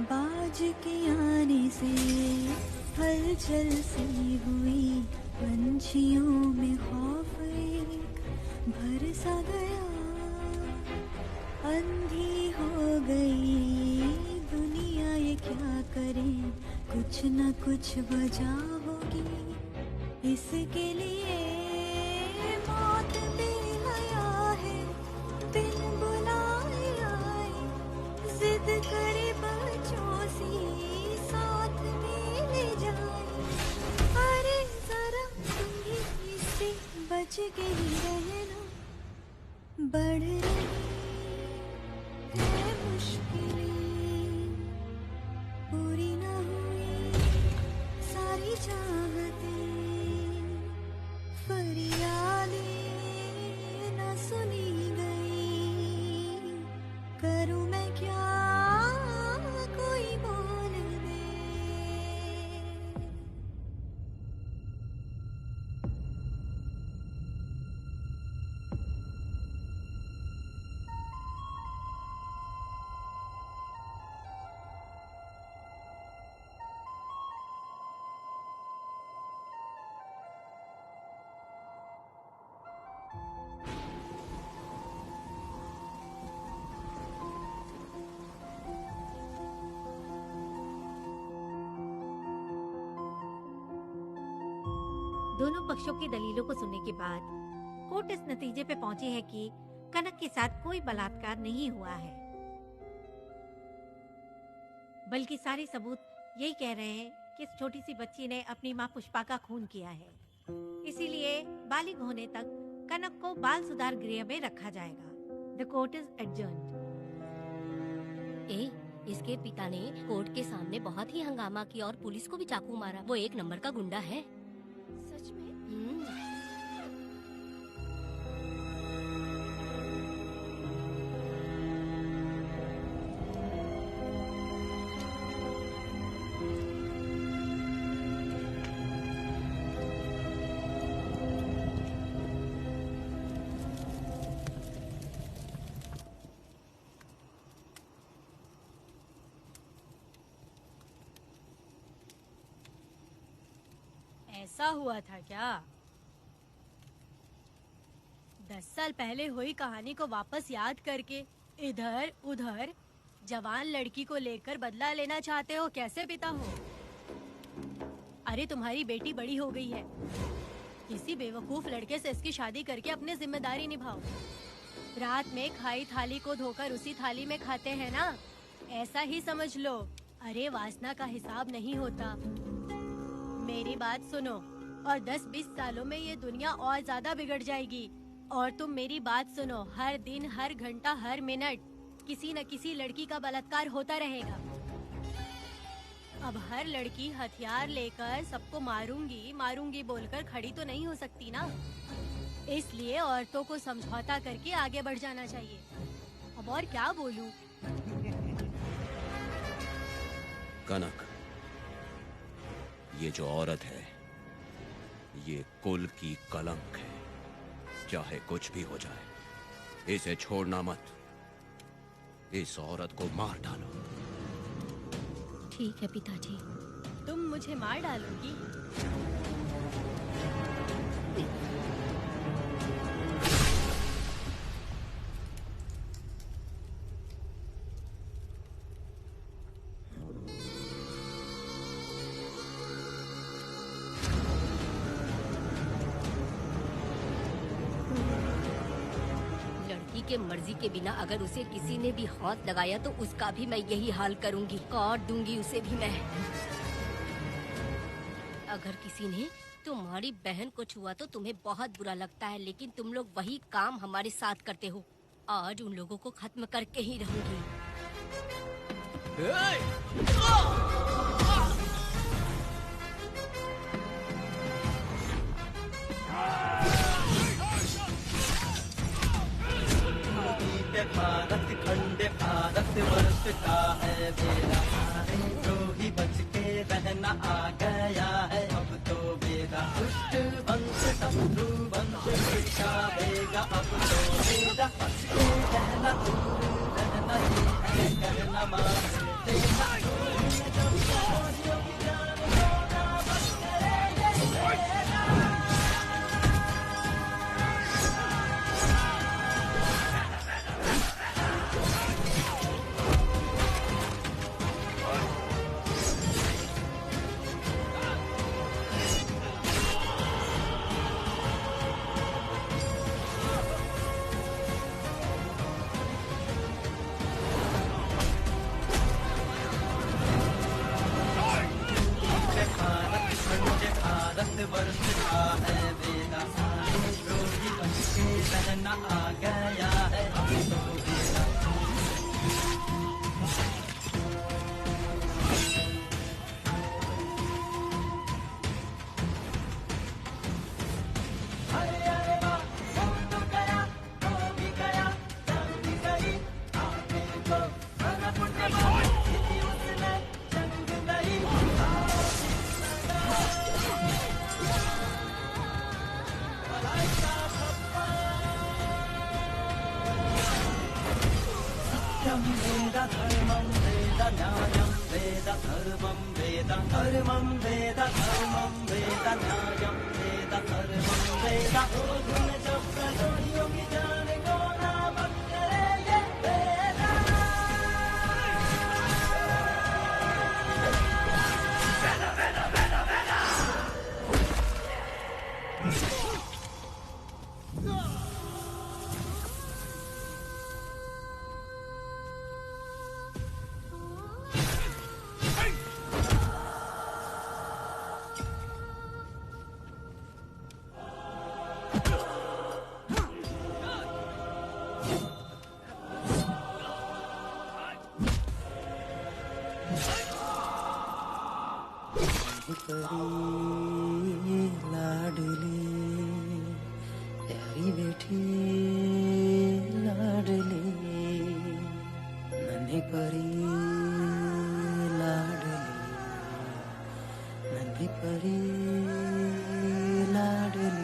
बाज के आने से हलचल सी हुई, पंछियों में खौफ एक भर सा गया। अंधी हो गई दुनिया ये क्या करे, कुछ न कुछ वजह होगी इसके लिए। मौत बेहया है बिन बुलाए आए, जिद करे बच्चों सी साथ में ले जाए। अरे जरा तुम भी इससे बच के ही रहना, बढ़ रही है मुश्किलें, पूरी न हुई सारी चाहतें, फरियादें न सुनी गई। करूं मैं क्या कोई बोल दे। दोनों पक्षों की दलीलों को सुनने के बाद कोर्ट इस नतीजे पे पहुंची है कि कनक के साथ कोई बलात्कार नहीं हुआ है, बल्कि सारे सबूत यही कह रहे हैं कि इस छोटी सी बच्ची ने अपनी मां पुष्पा का खून किया है। इसीलिए बालिग होने तक कनक को बाल सुधार गृह में रखा जाएगा। The court is adjourned. इसके पिता ने कोर्ट के सामने बहुत ही हंगामा किया और पुलिस को भी चाकू मारा। वो एक नंबर का गुंडा है। सच में? ऐसा हुआ था क्या? 10 साल पहले हुई कहानी को वापस याद करके इधर उधर जवान लड़की को लेकर बदला लेना चाहते हो? कैसे पिता हो? अरे तुम्हारी बेटी बड़ी हो गई है, किसी बेवकूफ लड़के से इसकी शादी करके अपनी जिम्मेदारी निभाओ। रात में खाई थाली को धोकर उसी थाली में खाते हैं ना, ऐसा ही समझ लो। अरे वासना का हिसाब नहीं होता। मेरी बात सुनो, और 10-20 सालों में ये दुनिया और ज्यादा बिगड़ जाएगी। और तुम मेरी बात सुनो, हर दिन, हर घंटा, हर मिनट किसी न किसी लड़की का बलात्कार होता रहेगा। अब हर लड़की हथियार लेकर सबको मारूंगी मारूंगी बोलकर खड़ी तो नहीं हो सकती ना। इसलिए औरतों को समझौता करके आगे बढ़ जाना चाहिए। अब और क्या बोलूं? कनक, ये जो औरत है ये कुल की कलंक है। चाहे कुछ भी हो जाए इसे छोड़ना मत। इस औरत को मार डालो। ठीक है पिताजी। तुम मुझे मार डालोगी? लड़की के मर्जी के बिना अगर उसे किसी ने भी हाथ लगाया तो उसका भी मैं यही हाल करूंगी। काट दूंगी उसे भी मैं। अगर किसी ने तुम्हारी बहन को छुआ तो तुम्हें बहुत बुरा लगता है, लेकिन तुम लोग वही काम हमारे साथ करते हो। आज उन लोगों को खत्म करके ही रहूंगी। भारत खंड भारत वर्ष का है बेड़ा, द्रोही बच के रहना आ गया है अब तो बेड़ा। दुष्ट वंश शत्रु वंश मिटाएगा अब तो बेड़ा। बच के रहना दूर रहना ही है कहना मान लेना। वर्ष का है बेड़ा, द्रोही बच के रहना आ गया है अब तो बेड़ा। अरे अरे वाह, हो तो गया, हो भी गया, जान भी गई, आगे को बना पुण्य किसी उसने जंग नहीं। वेद धर्मं वेद न्यायं वेद धर्मं वेद धर्मं वेद धर्मं वेद न्यायं वेद धर्मं वेद। गुण जब प्रयोगियों की जाने को नाम करे ये वेद। लाडली प्यारी बेटी लाडली नन्ही परी लाडली नन्ही परी लाडली।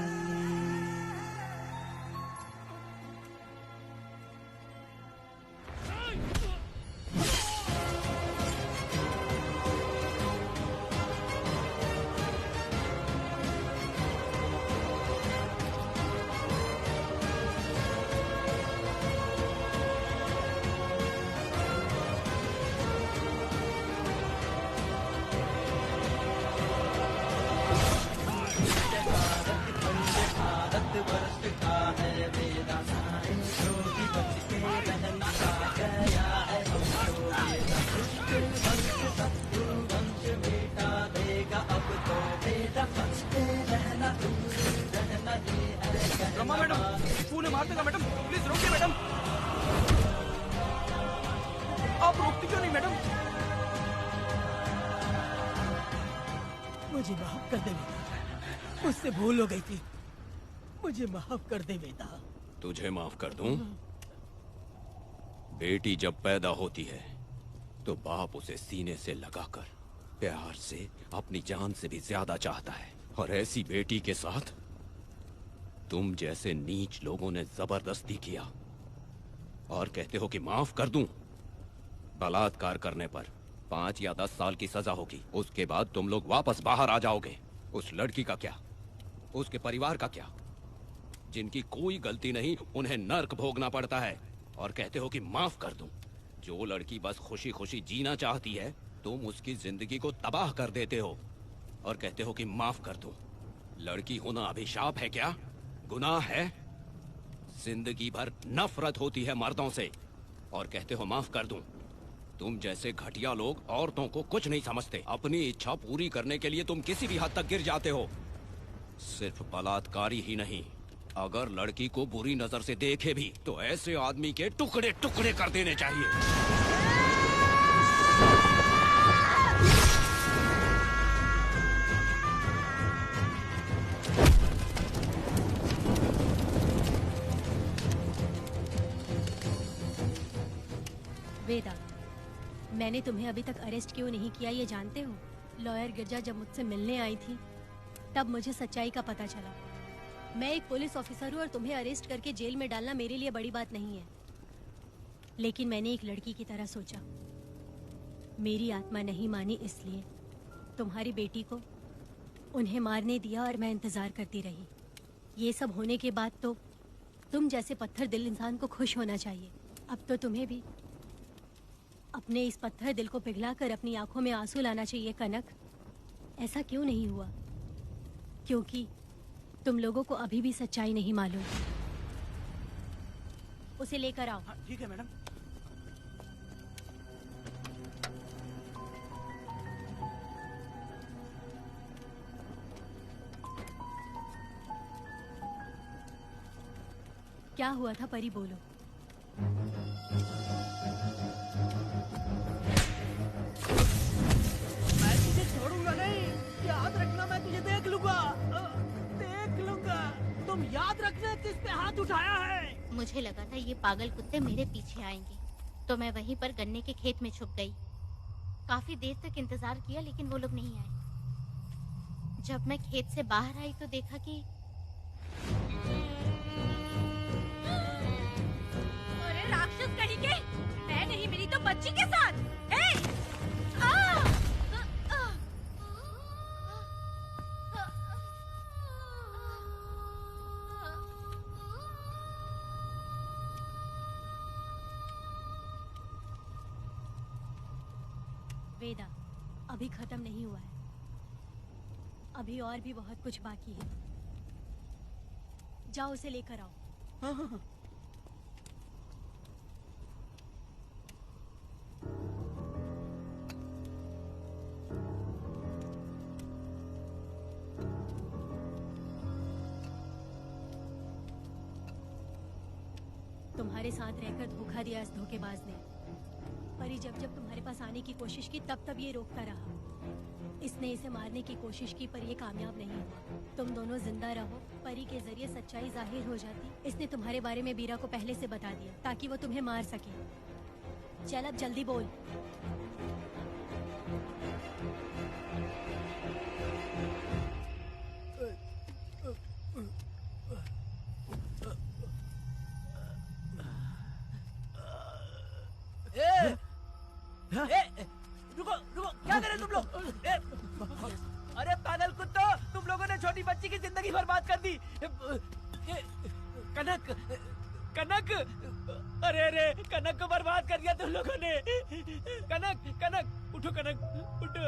रमा मैडम, फूल मार देगा मैडम, प्लीज रोकिए मैडम। आप रोकती क्यों नहीं मैडम? मुझे माफ कर दे बेटा, मुझसे भूल हो गई थी, मुझे माफ कर दे बेटा। तुझे माफ कर दूं? बेटी जब पैदा होती है तो बाप उसे सीने से लगाकर प्यार से अपनी जान से भी ज्यादा चाहता है, और ऐसी बेटी के साथ तुम जैसे नीच लोगों ने जबरदस्ती किया और कहते हो कि माफ कर दूं। बलात्कार करने पर 5 या 10 साल की सजा होगी, उसके बाद तुम लोग वापस बाहर आ जाओगे। उस लड़की का क्या, उसके परिवार का क्या? जिनकी कोई गलती नहीं उन्हें नर्क भोगना पड़ता है, और कहते हो कि माफ कर दूं। जो लड़की बस खुशी खुशी जीना चाहती है तुम उसकी जिंदगी को तबाह कर देते हो और कहते हो कि माफ कर दूं। लड़की होना अभिशाप है क्या, गुनाह है? जिंदगी भर नफरत होती है मर्दों से और कहते हो माफ कर दूं। तुम जैसे घटिया लोग औरतों को कुछ नहीं समझते। अपनी इच्छा पूरी करने के लिए तुम किसी भी हद तक गिर जाते हो। सिर्फ बलात्कारी ही नहीं, अगर लड़की को बुरी नजर से देखे भी तो ऐसे आदमी के टुकड़े टुकड़े कर देने चाहिए। वेदा, मैंने तुम्हें अभी तक अरेस्ट क्यों नहीं किया ये जानते हो? लॉयर गिरजा जब मुझसे मिलने आई थी तब मुझे सच्चाई का पता चला। मैं एक पुलिस ऑफिसर हूँ और तुम्हें अरेस्ट करके जेल में डालना मेरे लिए बड़ी बात नहीं है, लेकिन मैंने एक लड़की की तरह सोचा। मेरी आत्मा नहीं मानी, इसलिए तुम्हारी बेटी को उन्हें मारने दिया और मैं इंतजार करती रही। ये सब होने के बाद तो तुम जैसे पत्थर दिल इंसान को खुश होना चाहिए। अब तो तुम्हें भी अपने इस पत्थर दिल को पिघलाकर अपनी आंखों में आंसू लाना चाहिए। कनक, ऐसा क्यों नहीं हुआ? क्योंकि तुम लोगों को अभी भी सच्चाई नहीं मालूम। उसे लेकर आओ। ठीक है मैडम। क्या हुआ था परी, बोलो। मैं तुझे छोड़ूंगा नहीं, याद रखना, मैं तुझे देख लूंगा, देख लूंगा। तुम याद रखना किस पे हाथ उठाया है। मुझे लगा था ये पागल कुत्ते मेरे पीछे आएंगे, तो मैं वहीं पर गन्ने के खेत में छुप गई। काफी देर तक इंतजार किया लेकिन वो लोग नहीं आए। जब मैं खेत से बाहर आई तो देखा कि अरे राक्षस कहीं के, मैं नहीं मिली तो बच्ची के साथ। वेदा, अभी खत्म नहीं हुआ है, अभी और भी बहुत कुछ बाकी है। जाओ उसे लेकर आओ। हाँ हाँ हाँ। तुम्हारे साथ रहकर धोखा दिया इस धोखेबाज ने। परी जब जब तुम्हारे पास आने की कोशिश की तब तब ये रोकता रहा। इसने इसे मारने की कोशिश की पर ये कामयाब नहीं हुआ। तुम दोनों जिंदा रहो, परी के जरिए सच्चाई जाहिर हो जाती। इसने तुम्हारे बारे में बीरा को पहले से बता दिया ताकि वो तुम्हें मार सके। चल अब जल्दी बोल। रुको रुको, क्या करे तुम लोग? अरे पागल कुत्तो, तुम लोगों ने छोटी बच्ची की जिंदगी बर्बाद कर दी। कनक, कनक, अरे अरे कनक को बर्बाद कर दिया तुम लोगों ने। कनक, कनक उठो, कनक उठो।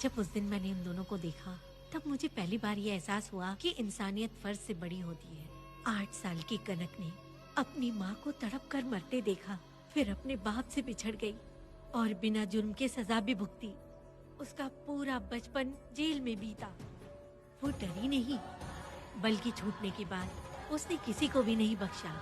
जब उस दिन मैंने उन दोनों को देखा तब मुझे पहली बार ये एहसास हुआ कि इंसानियत फर्ज से बड़ी होती है। 8 साल की कनक ने अपनी माँ को तड़प कर मरते देखा, फिर अपने बाप से बिछड़ गई और बिना जुर्म के सजा भी भुगती। उसका पूरा बचपन जेल में बीता। वो डरी नहीं, बल्कि छूटने के बाद उसने किसी को भी नहीं बख्शा।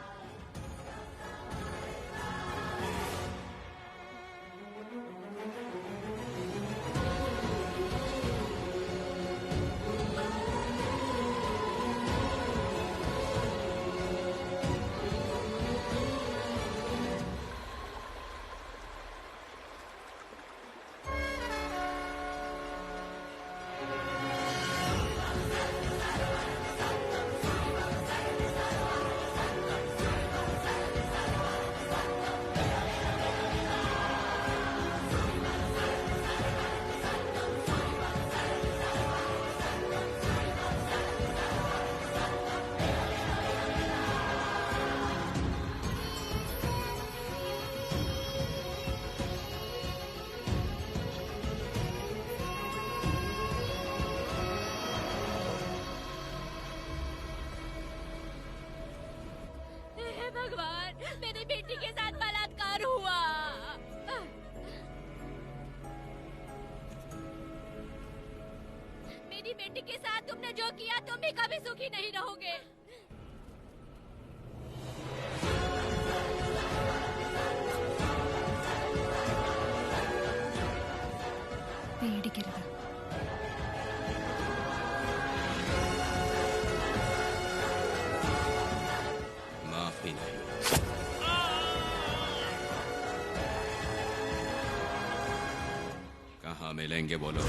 भगवान, मेरी बेटी के साथ बलात्कार हुआ। मेरी बेटी के साथ तुमने जो किया तुम भी कभी सुखी नहीं रहोगे। पेड़ गिर गया। माफी नहीं। कहाँ मिलेंगे बोलो।